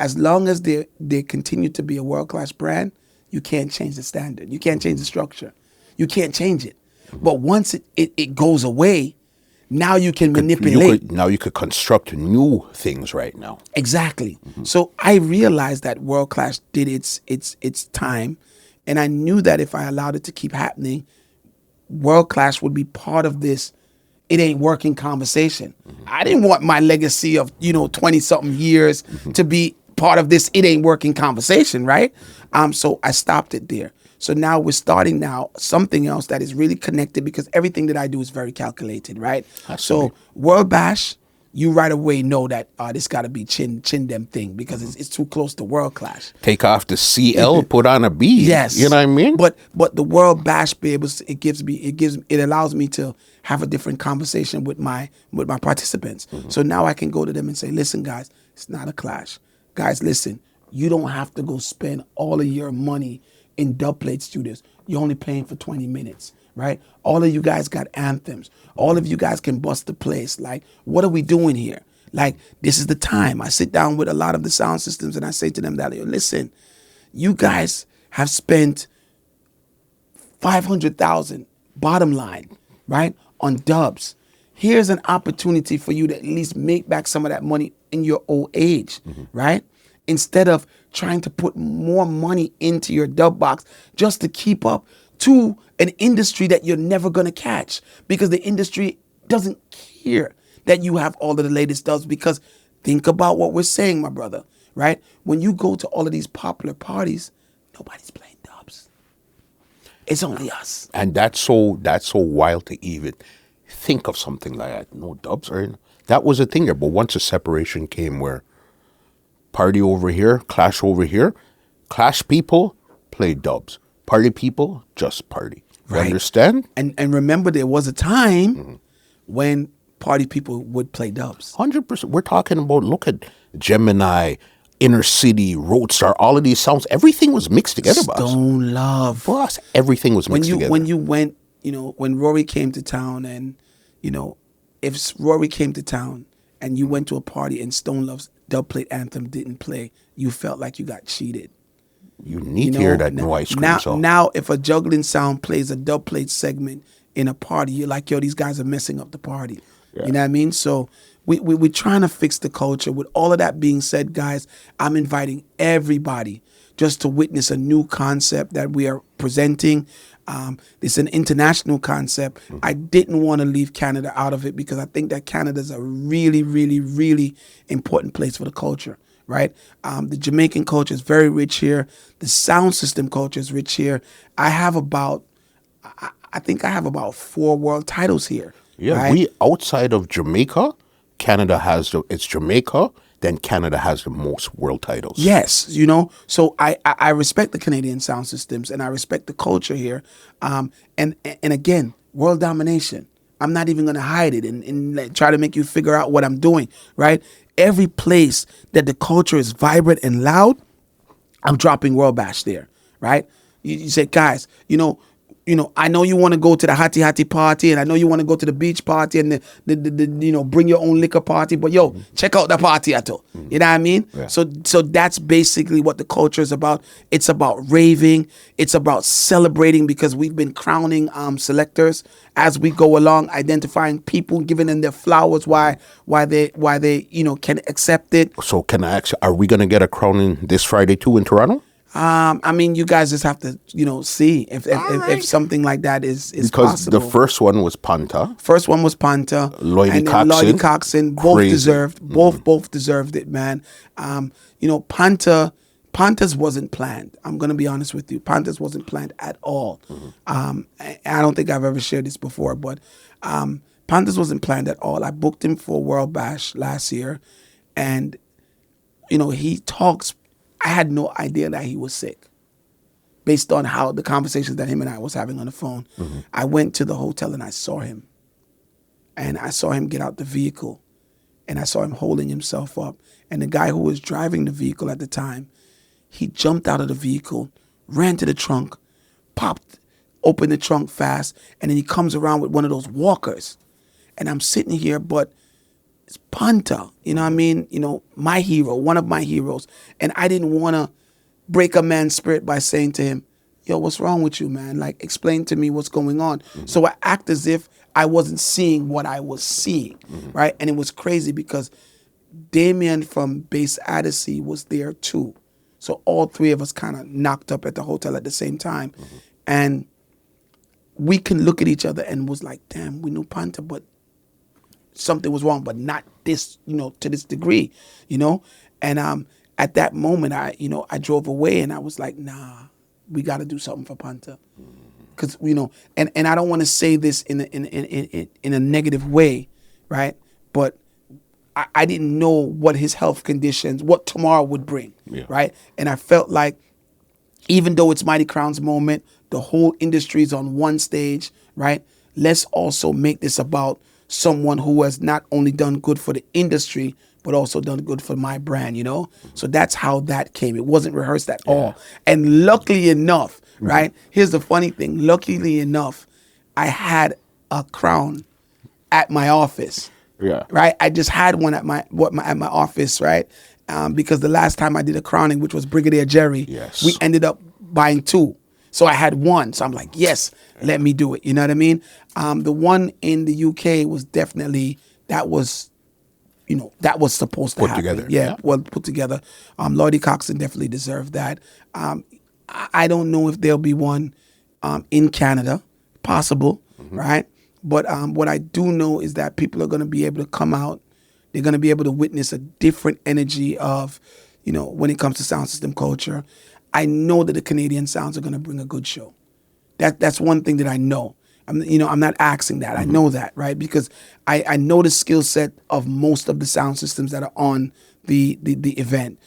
As long as they continue to be a World Clash brand, you can't change the standard. You can't change the structure. You can't change it. But once it goes away, now you can manipulate. Now you could construct new things right now. Exactly. Mm-hmm. So I realized that World Clash did its time, and I knew that if I allowed it to keep happening, World Clash would be part of this it ain't working conversation. Mm-hmm. I didn't want my legacy of 20-something years mm-hmm. to be part of this it ain't working conversation, right? So I stopped it there. So now we're starting something else that is really connected, because everything that I do is very calculated, right? Absolutely. So World Bash, you right away know that this got to be chin them thing, because it's too close to World Clash. Take off the CL, put on a B. Yes, you know what I mean. But the World Bash, it allows me to have a different conversation with my participants. Mm-hmm. So now I can go to them and say, listen, guys, it's not a clash. Guys, listen, you don't have to go spend all of your money in dubplate studios. You're only playing for 20 minutes, right? All of you guys got anthems. All of you guys can bust the place. Like, what are we doing here? Like, this is the time. I sit down with a lot of the sound systems and I say to them that, listen, you guys have spent 500,000 bottom line, right? On dubs. Here's an opportunity for you to at least make back some of that money in your old age, right? Instead of trying to put more money into your dub box just to keep up to an industry that you're never going to catch, because the industry doesn't care that you have all of the latest dubs. Because think about what we're saying, my brother, right? When you go to all of these popular parties, nobody's playing dubs. It's only us. And that's so wild to even think of something like that. No dubs are in. That was a thing there. But once a separation came where party over here, clash over here, clash people play dubs. Party people just party. You Right. understand? And remember, there was a time when party people would play dubs. 100%. We're talking about, look at Gemini, Inner City, Roadstar, all of these sounds. Everything was mixed together, boss. Stone Love. Boss, everything was mixed together. When you went, when Rory came to town, and if Rory came to town and you went to a party and Stone Love's dubplate anthem didn't play, you felt like you got cheated. You need to hear that no ice cream song. Now, if a juggling sound plays a dubplate segment in a party, you're like, yo, these guys are messing up the party. Yeah. You know what I mean? So we're trying to fix the culture. With all of that being said, guys, I'm inviting everybody just to witness a new concept that we are presenting. It's an international concept. I didn't want to leave Canada out of it, because I think that Canada is a really, really, really important place for the culture, right? The Jamaican culture is very rich here. The sound system culture is rich here. I think I have about 4 world titles here. Yeah, right? we outside of Jamaica, Canada has it's Jamaica, then Canada has the most world titles. Yes, so I respect the Canadian sound systems, and I respect the culture here. And again, world domination. I'm not even going to hide it and like try to make you figure out what I'm doing, right? Every place that the culture is vibrant and loud, I'm dropping World Bash there, right? You say, guys, I know you want to go to the Hattie party, and I know you want to go to the beach party and the bring your own liquor party, but yo, check out the party at all. You know what I mean? Yeah. So that's basically what the culture is about. It's about raving. It's about celebrating, because we've been crowning selectors as we go along, identifying people, giving them their flowers, why they can accept it. So can I ask you, are we going to get a crowning this Friday too in Toronto? You guys just have to, see if something like that is Because possible. the first one was Panta. First one was Panther. Lloydie and then Coxon. Lloydie Coxon. Both Crazy. deserved. Both deserved it, man. Panthers wasn't planned. I'm gonna be honest with you. Panthers wasn't planned at all. I don't think I've ever shared this before, but Panthers wasn't planned at all. I booked him for World Bash last year, and he talks. I had no idea that he was sick, based on how the conversations that him and I was having on the phone. I went to the hotel and I saw him. And I saw him get out the vehicle, and I saw him holding himself up. And the guy who was driving the vehicle at the time, he jumped out of the vehicle, ran to the trunk, opened the trunk fast, and then he comes around with one of those walkers. And I'm sitting here, but it's Panta, you know what I mean? My hero, one of my heroes. And I didn't want to break a man's spirit by saying to him, yo, what's wrong with you, man? Like, explain to me what's going on. So I act as if I wasn't seeing what I was seeing, right? And it was crazy, because Damien from Bass Odyssey was there too. So all 3 of us kind of knocked up at the hotel at the same time. And we can look at each other and was like, damn, we knew Panta, but something was wrong, but not this, to this degree, And at that moment, I drove away, and I was like, nah, we got to do something for Panta, because and I don't want to say this in a negative way, right? But I didn't know what his health conditions, what tomorrow would bring, right? And I felt like, even though it's Mighty Crown's moment, the whole industry is on one stage, right? Let's also make this about someone who has not only done good for the industry, but also done good for my brand, So that's how that came. It wasn't rehearsed at all. And luckily enough, right? Here's the funny thing. Luckily enough, I had a crown at my office. Yeah. Right? I just had one at my office, right? Because the last time I did a crowning, which was Brigadier Jerry, Yes. we ended up buying 2. So I had one. So I'm like, yes, let me do it. You know what I mean? The one in the UK was definitely, that was supposed to Put happen. together, Yeah, yeah. well put together. Lloydie Coxon definitely deserved that. I don't know if there'll be one in Canada, possible, right? But what I do know is that people are going to be able to come out. They're going to be able to witness a different energy of, when it comes to sound system culture. I know that the Canadian sounds are going to bring a good show. That's one thing that I know. I'm not asking that. I know that, right? Because I know the skill set of most of the sound systems that are on the event.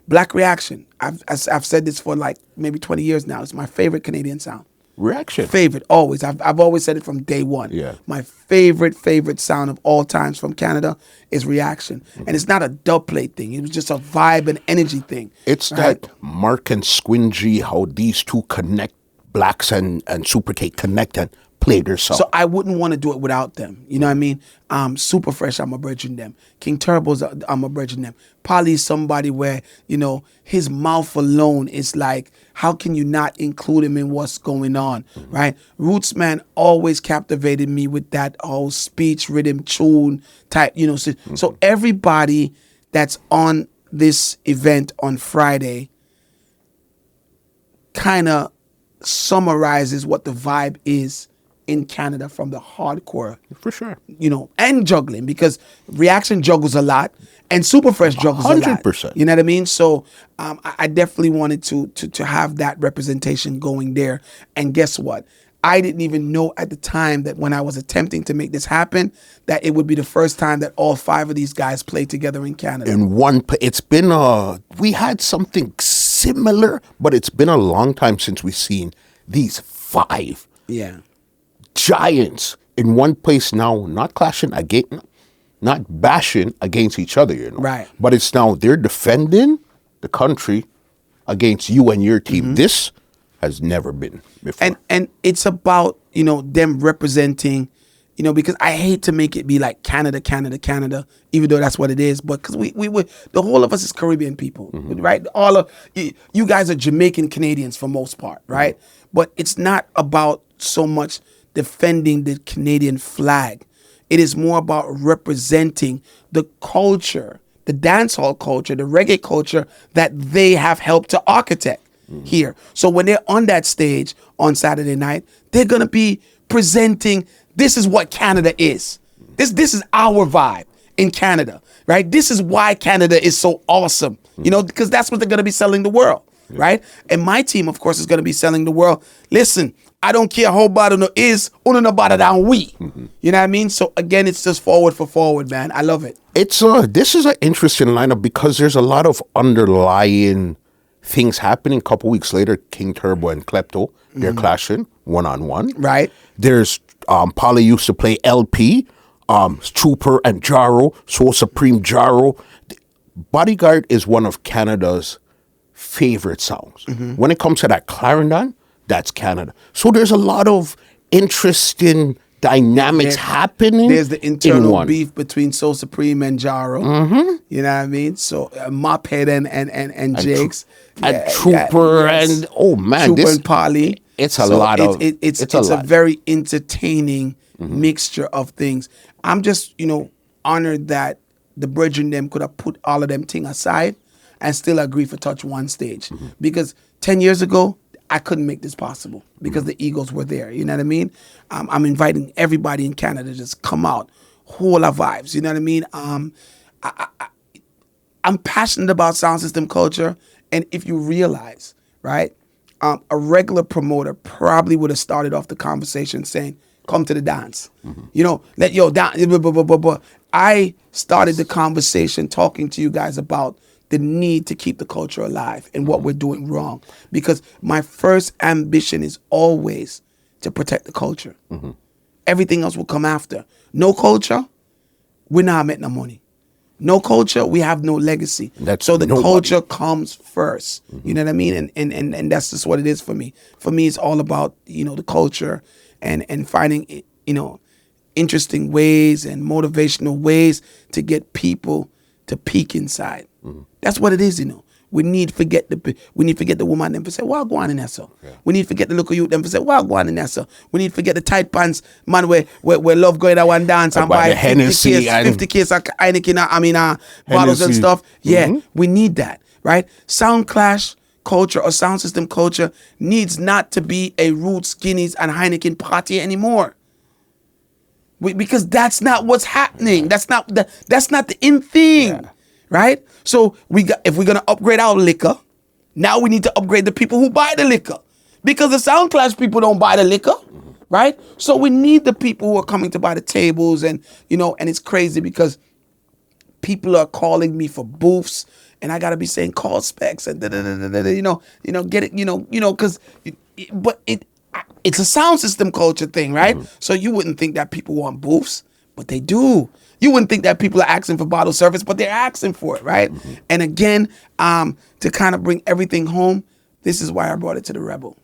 Black Reaction. I've said this for like maybe 20 years now. It's my favorite Canadian sound. Reaction. Favorite, always. I've always said it from day one. Yeah. My favorite sound of all times from Canada is Reaction. And it's not a dub plate thing. It was just a vibe and energy thing. It's right? that Mark and Squingy, how these two connect, Blacks and Super K connect and play their song. So I wouldn't want to do it without them. You know what I mean? Super Fresh, I'm abridging them. King Turbo's, I'm abridging them. Polly's somebody where, his mouth alone is like, how can you not include him in what's going on, right? Roots Man always captivated me with that whole speech, rhythm, tune type, So everybody that's on this event on Friday kind of summarizes what the vibe is in Canada from the hardcore, For sure. and juggling, because Reaction juggles a lot and Super Fresh juggles a lot. 100%. You know what I mean? So I definitely wanted to have that representation going there. And guess what? I didn't even know at the time that when I was attempting to make this happen, that it would be the first time that all 5 of these guys played together in Canada. It's been we had something similar, but it's been a long time since we've seen these 5 Yeah. giants in one place now, not clashing against, not bashing against each other, Right. But it's now they're defending the country against you and your team. This has never been before. And it's about, them representing, because I hate to make it be like Canada, even though that's what it is. But because we the whole of us is Caribbean people, right? All of you guys are Jamaican Canadians for most part, right? But it's not about so much defending the Canadian flag. It is more about representing the culture, the dancehall culture, the reggae culture that they have helped to architect here. So when they're on that stage on Saturday night, they're going to be presenting, this is what Canada is. This is our vibe in Canada, right? This is why Canada is so awesome, because that's what they're going to be selling the world, right? And my team, of course, is going to be selling the world. Listen, I don't care how bad it is, uno bad than we. You know what I mean? So again, it's just forward, man. I love it. It's this is an interesting lineup because there's a lot of underlying things happening. A couple weeks later, King Turbo and Klepto, they're clashing one-on-one. Right. There's Polly used to play LP, Trooper and Jaro, Soul Supreme Jaro. Bodyguard is one of Canada's favorite sounds. When it comes to that Clarendon, that's Canada. So there's a lot of interesting dynamics happening. There's the internal in one. beef between Soul Supreme and Jaro. You know what I mean? So Mophead and Jakes. And Trooper and oh man, Trooper this and Polly. it's a lot of it's a a lot. very entertaining mixture of things. I'm just honored that the brethren them could have put all of them thing aside and still agree for touch one stage, because 10 years ago I couldn't make this possible because the egos were there. You know what I mean? I'm inviting everybody in Canada to just come out, whole of vibes. You know what I mean? I'm passionate about sound system culture, and if you realize, right, a regular promoter probably would have started off the conversation saying, "Come to the dance," let yo dance. I started the conversation talking to you guys about the need to keep the culture alive and what we're doing wrong, because my first ambition is always to protect the culture. Everything else will come after. No culture, we're not making no money. No culture, we have no legacy. So the culture comes first. You know what I mean? And that's just what it is for me. For me, it's all about, the culture and finding, interesting ways and motivational ways to get people to peak inside. That's what it is, We need to forget the woman them for say, well, go on in there, so. We need to forget the local youth them for say, well, go on in there, so. We need to forget the tight pants, man, where love going to one dance and buy 50 case of Heineken, bottles and stuff. Yeah, we need that, right? Sound clash culture or sound system culture needs not to be a Roots, Guineas, and Heineken party anymore. Because that's not what's happening. That's not the in thing, right? So if we're gonna upgrade our liquor, now we need to upgrade the people who buy the liquor, because the sound clash people don't buy the liquor, right? So we need the people who are coming to buy the tables, and and it's crazy because people are calling me for booths, and I gotta be saying call Spex and get it, because but it's a sound system culture thing, right? So you wouldn't think that people want booths, but they do. You wouldn't think that people are asking for bottle service, but they're asking for it, right? And again, to kind of bring everything home, this is why I brought it to the Rebel,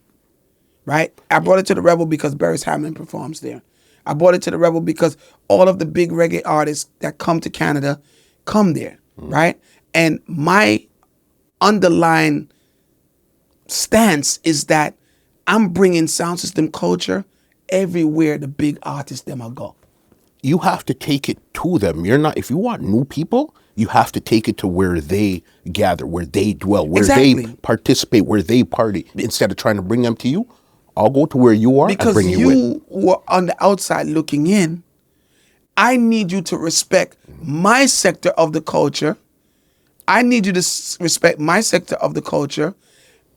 right? I brought it to the Rebel because Barris Hammond performs there. I brought it to the Rebel because all of the big reggae artists that come to Canada come there, right? And my underlying stance is that I'm bringing sound system culture everywhere the big artists them are go. You have to take it to them. If you want new people, you have to take it to where they gather, where they dwell, where they participate, where they party. Instead of trying to bring them to you, I'll go to where you are and bring you in. Because you were on the outside looking in, I need you to respect my sector of the culture. I need you to respect my sector of the culture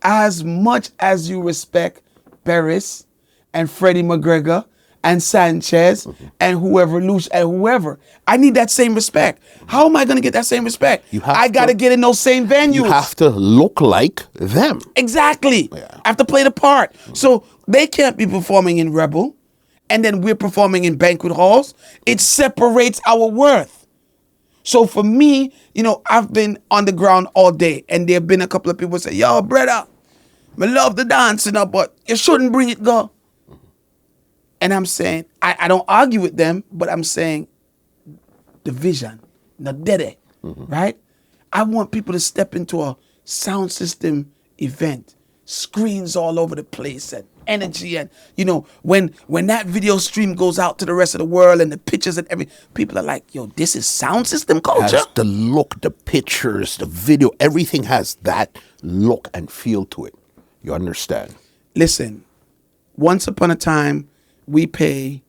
as much as you respect Barris and Freddie McGregor and Sanchez and whoever, Luce and whoever. I need that same respect. How am I going to get that same respect? I got to get in those same venues. You have to look like them. Exactly. Yeah. I have to play the part. So they can't be performing in Rebel and then we're performing in banquet halls. It separates our worth. So for me, I've been on the ground all day, and there have been a couple of people say, yo, brother, I love the dancing, but you shouldn't bring it go. And I'm saying, I don't argue with them, but I'm saying the vision, not dead, right? I want people to step into a sound system event, screens all over the place, and energy, and when that video stream goes out to the rest of the world and the pictures and everything, people are like, yo, this is sound system culture. Has the look, the pictures, the video, everything has that look and feel to it. You understand? Listen, once upon a time, we pay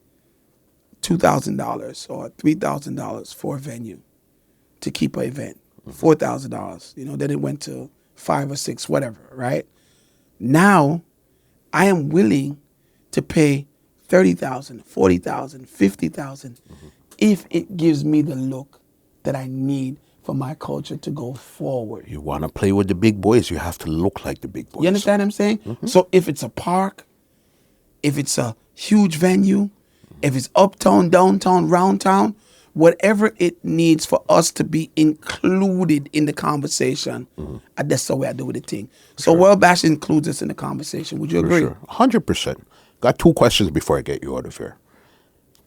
$2,000 or $3,000 for a venue to keep an event. $4,000, then it went to 5 or 6, whatever, right? Now, I am willing to pay $30,000, $40,000, $50,000 if it gives me the look that I need for my culture to go forward. You want to play with the big boys, you have to look like the big boys. You understand what I'm saying? So if it's a park, if it's a huge venue, if it's uptown, downtown, round town, whatever it needs for us to be included in the conversation, that's the way I do with the thing. So World Bash includes us in the conversation. Would you agree? Sure. 100%. Got 2 questions before I get you out of here.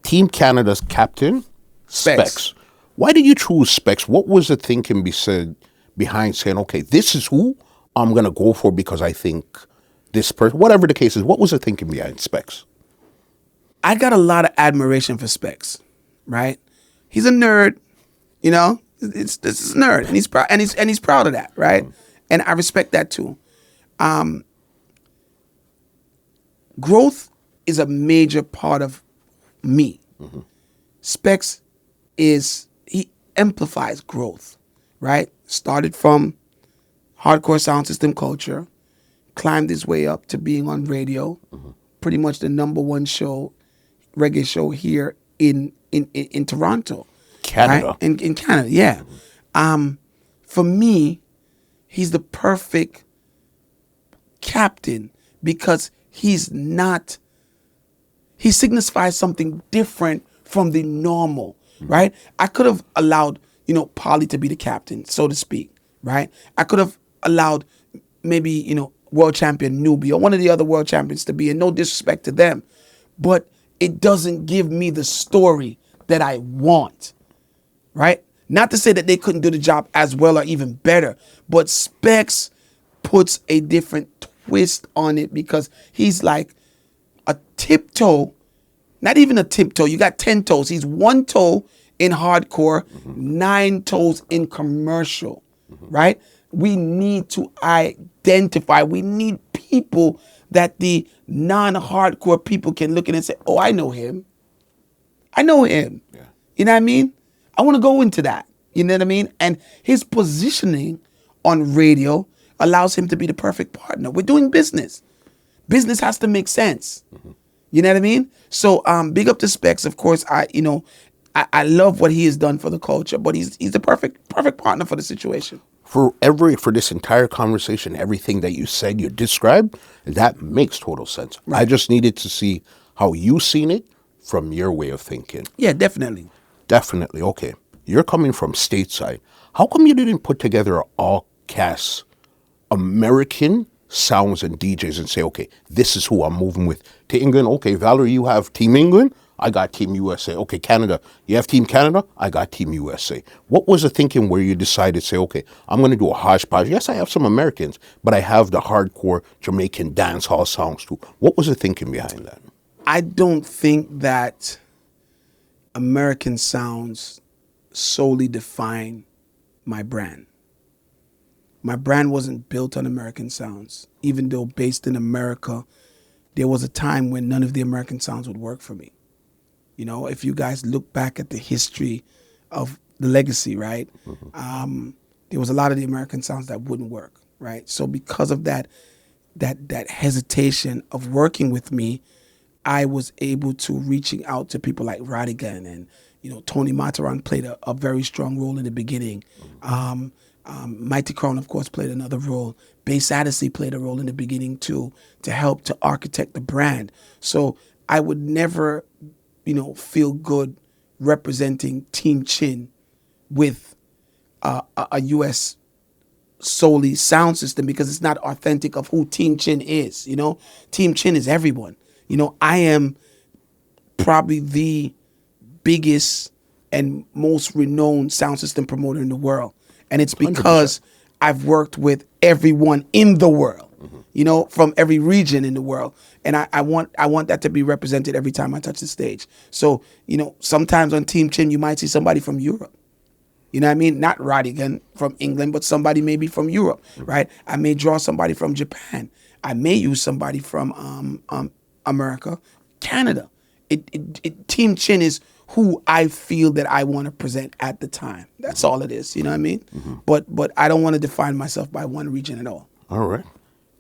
Team Canada's captain, Spex. Why did you choose Spex? What was the thinking behind saying, okay, this is who I'm going to go for because I think this person, whatever the case is, what was the thinking behind Spex? I got a lot of admiration for Spex, right? He's a nerd, this is a nerd, and he's proud, and he's proud of that, right? And I respect that too. Growth is a major part of me. Spex he amplifies growth, right? Started from hardcore sound system culture, climbed his way up to being on radio, pretty much the #1 reggae show here in Toronto. Canada. Right? In Canada, yeah. For me, he's the perfect captain because he signifies something different from the normal, right? I could have allowed, Polly to be the captain, so to speak, right? I could have allowed maybe, world champion Newbie or one of the other world champions to be, and no disrespect to them, but it doesn't give me the story that I want, right? Not to say that they couldn't do the job as well or even better, but Spex puts a different twist on it because he's like a tiptoe, not even a tiptoe. You got 10 toes. He's one toe in hardcore, 9 toes in commercial, right? We need to identify. We need people that the non-hardcore people can look at and say, oh, I know him. I know him. Yeah. You know what I mean? I want to go into that. You know what I mean? And his positioning on radio allows him to be the perfect partner. We're doing business. Business has to make sense. You know what I mean? So big up to Spex. Of course, I love what he has done for the culture, but he's the perfect partner for the situation. For this entire conversation, everything that you said, you described, that makes total sense. Right. I just needed to see how you seen it from your way of thinking. Yeah, definitely. Definitely. Okay. You're coming from stateside. How come you didn't put together an all-cast American sounds and DJs and say, okay, this is who I'm moving with to England? Okay, Valerie, you have Team England. I got Team USA. Okay, Canada, you have Team Canada. I got Team USA. What was the thinking where you decided to say, okay, I'm going to do a hodgepodge? Yes, I have some Americans, but I have the hardcore Jamaican dance hall sounds too. What was the thinking behind that? I don't think that American sounds solely define my brand. My brand wasn't built on American sounds. Even though based in America, there was a time when none of the American sounds would work for me. You know, if you guys look back at the history of the legacy, right? There was a lot of the American sounds that wouldn't work, right? So because of that hesitation of working with me, I was able to reaching out to people like Radigan and, Tony Mataran played a very strong role in the beginning. Mighty Crown, of course, played another role. Bass Odyssey played a role in the beginning too, to help to architect the brand. So I would never, feel good representing Team Chin with a U.S. solely sound system because it's not authentic of who Team Chin is. Team Chin is everyone. I am probably the biggest and most renowned sound system promoter in the world. And it's because 100%. I've worked with everyone in the world, from every region in the world. And I want that to be represented every time I touch the stage. So, sometimes on Team Chin, you might see somebody from Europe. You know what I mean? Not Radigan from England, but somebody maybe from Europe, right? I may draw somebody from Japan. I may use somebody from America, Canada. Team Chin is who I feel that I want to present at the time. That's all it is. You know what I mean? But I don't want to define myself by one region at all. All right.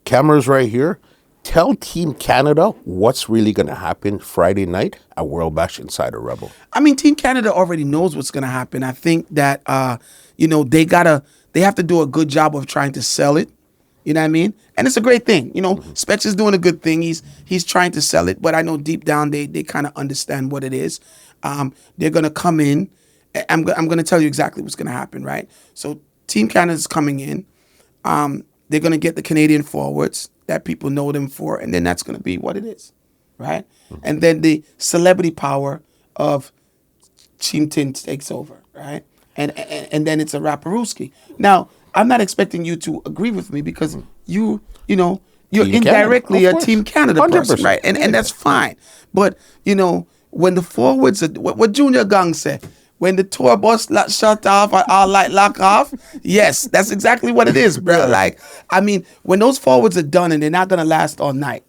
Cameras right here. Tell Team Canada what's really going to happen Friday night at World Bash Insider Rebel. I mean, Team Canada already knows what's going to happen. I think that, they have to do a good job of trying to sell it. You know what I mean? And it's a great thing. Spex is doing a good thing. He's trying to sell it, but I know deep down they kind of understand what it is. They're going to come in. I'm going to tell you exactly what's going to happen, right? So Team Canada's coming in. They're going to get the Canadian forwards that people know them for, and then that's going to be what it is, right? And then the celebrity power of Team Tin takes over, right? And then it's a Raparuski. Now, I'm not expecting you to agree with me because you're Team indirectly Canada, a Team Canada person, right? And that's fine. But, when the forwards are, what Junior Gang said, when the tour bus shut off and all light lock off, yes, that's exactly what it is, bro. Like, I mean, when those forwards are done and they're not going to last all night,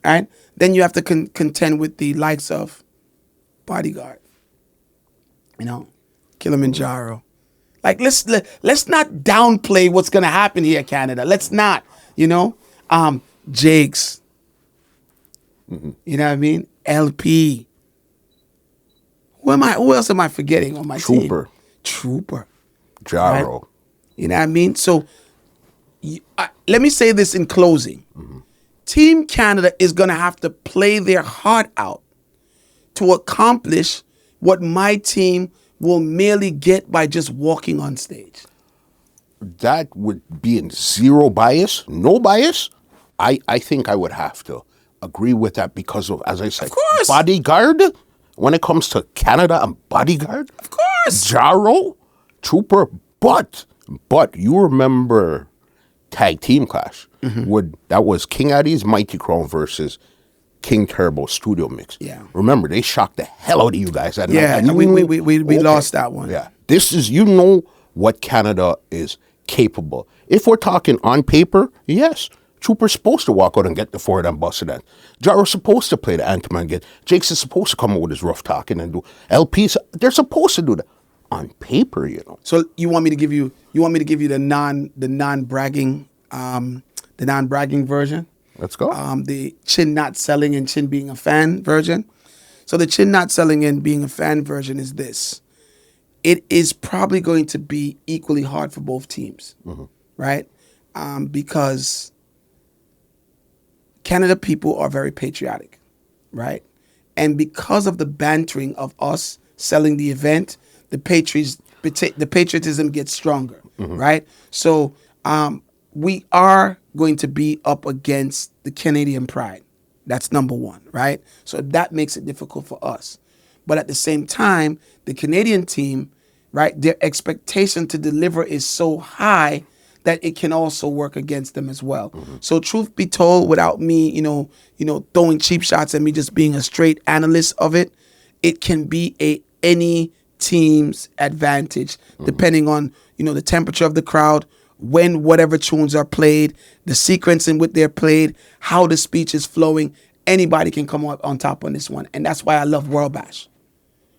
right? Then you have to contend with the likes of Bodyguard, Kilimanjaro. Like, let's not downplay what's going to happen here, Canada. Let's not, Jakes. You know what I mean? LP. Who else am I forgetting on my team? Trooper. Jaro. Right? You know what I mean? So let me say this in closing. Team Canada is going to have to play their heart out to accomplish what my team will merely get by just walking on stage. That would be in zero bias, no bias. I think I would have to agree with that because of, as I said, of course. Bodyguard. When it comes to Canada and Bodyguard, of course, Jaro, Trooper, but you remember Tag Team Clash? That was King Addy's Mighty Crown versus King Turbo Studio Mix. Yeah. Remember, they shocked the hell out of you guys that Yeah, night. and we lost that one. Yeah. This is, you know what Canada is capable. If we're talking on paper, yes, Trooper's supposed to walk out and get the forward and bust it in. Jaro's supposed to play the anthem and get. Jake's is supposed to come out with his rough talking and do. LP's, they're supposed to do that. On paper, you know. So you want me to give you the non-bragging version? Let's go. The Chin not selling and Chin being a fan version. So the Chin not selling and being a fan version is this. It is probably going to be equally hard for both teams, right? Because Canada people are very patriotic, right? And because of the bantering of us selling the event, the patriotism gets stronger, right? So we are going to be up against the Canadian pride. That's number one, right? So that makes it difficult for us. But at the same time, the Canadian team, right, their expectation to deliver is so high that it can also work against them as well. So truth be told, without me, throwing cheap shots at me just being a straight analyst of it, it can be any team's advantage depending on, the temperature of the crowd, when whatever tunes are played, the sequence in which they're played, how the speech is flowing. Anybody can come up on top on this one. And that's why I love World Bash,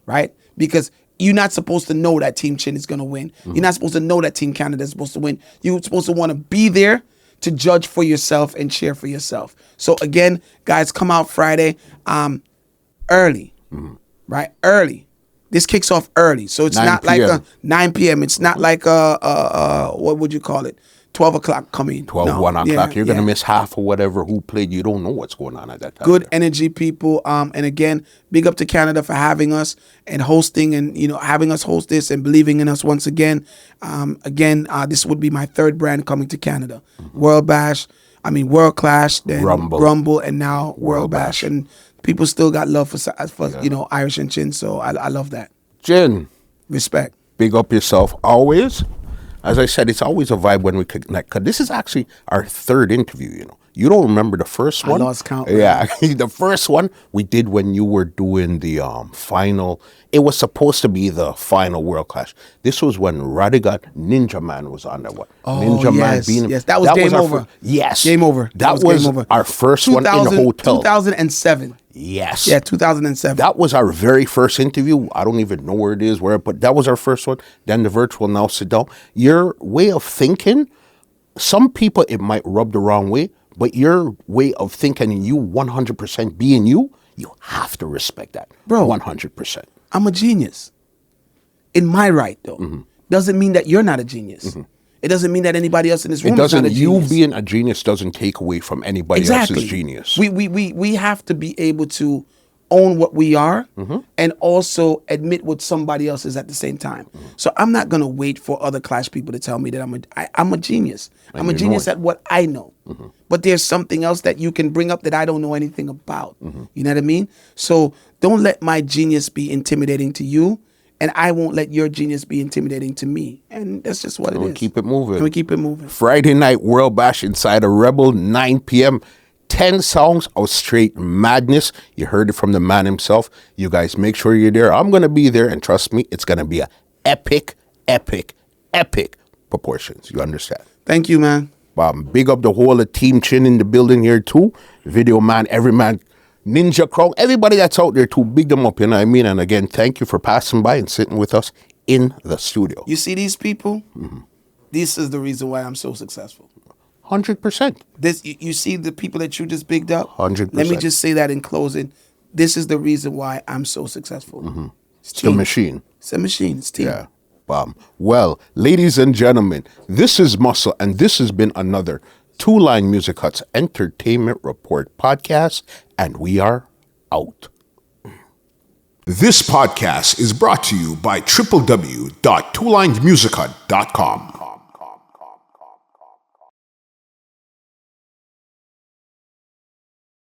right? Because you're not supposed to know that Team Chin is going to win. You're not supposed to know that Team Canada is supposed to win. You're supposed to want to be there to judge for yourself and cheer for yourself. So again, guys, come out Friday early, right? Early. This kicks off early. So it's not like a 9 p.m. It's not like what would you call it? 12 o'clock coming. 1 o'clock. You're going to miss half or whatever who played. You don't know what's going on at that time. Good energy, people. And again, big up to Canada for having us and hosting and, having us host this and believing in us once again. This would be my third brand coming to Canada. World Clash, then Rumble, and now World Bash. And people still got love for Irish and Chin. So I love that. Chin. Respect. Big up yourself always. As I said, it's always a vibe when we connect. Cause this is actually our third interview, You don't remember the first one? I lost count. Yeah. The first one we did when you were doing the final. It was supposed to be the final World Clash. This was when Radigat Ninja Man was on that one. Oh, Ninja Man being. Yes, that was Game Over. Yes. Game Over. That was Game Over. Our first one in the hotel. 2007. Yes. Yeah, 2007. That was our very first interview. I don't even know where it is, but that was our first one. Then the virtual Now Sit Down. Your way of thinking, some people it might rub the wrong way, but your way of thinking and you 100% being you have to respect that. Bro. 100%. I'm a genius. In my right, though. Doesn't mean that you're not a genius. It doesn't mean that anybody else in this room is not a genius. You being a genius doesn't take away from anybody else's genius. We have to be able to own what we are and also admit what somebody else is at the same time. So I'm not going to wait for other Clash people to tell me that I'm a genius. I'm a genius at what I know. But there's something else that you can bring up that I don't know anything about. You know what I mean? So don't let my genius be intimidating to you. And I won't let your genius be intimidating to me. And that's just what it is. Keep it moving. We keep it moving. Friday night World Bash inside a Rebel, 9 p.m. 10 songs of straight madness. You heard it from the man himself. You guys make sure you're there. I'm going to be there. And trust me, it's going to be a epic proportions. You understand? Thank you, man. Big up the whole of Team Chin in the building here too. Video man, every man. Ninja Crown, everybody that's out there too, big them up, you know what I mean? And again, thank you for passing by and sitting with us in the studio. You see these people? This is the reason why I'm so successful. 100%. You see the people that you just bigged up? 100%. Let me just say that in closing. This is the reason why I'm so successful. It's the machine. It's a machine. It's team. Yeah. Well, ladies and gentlemen, this is Muscle, and this has been another Two Line Music Hut's Entertainment Report podcast, and we are out. This podcast is brought to you by www.twolinedmusichut.com.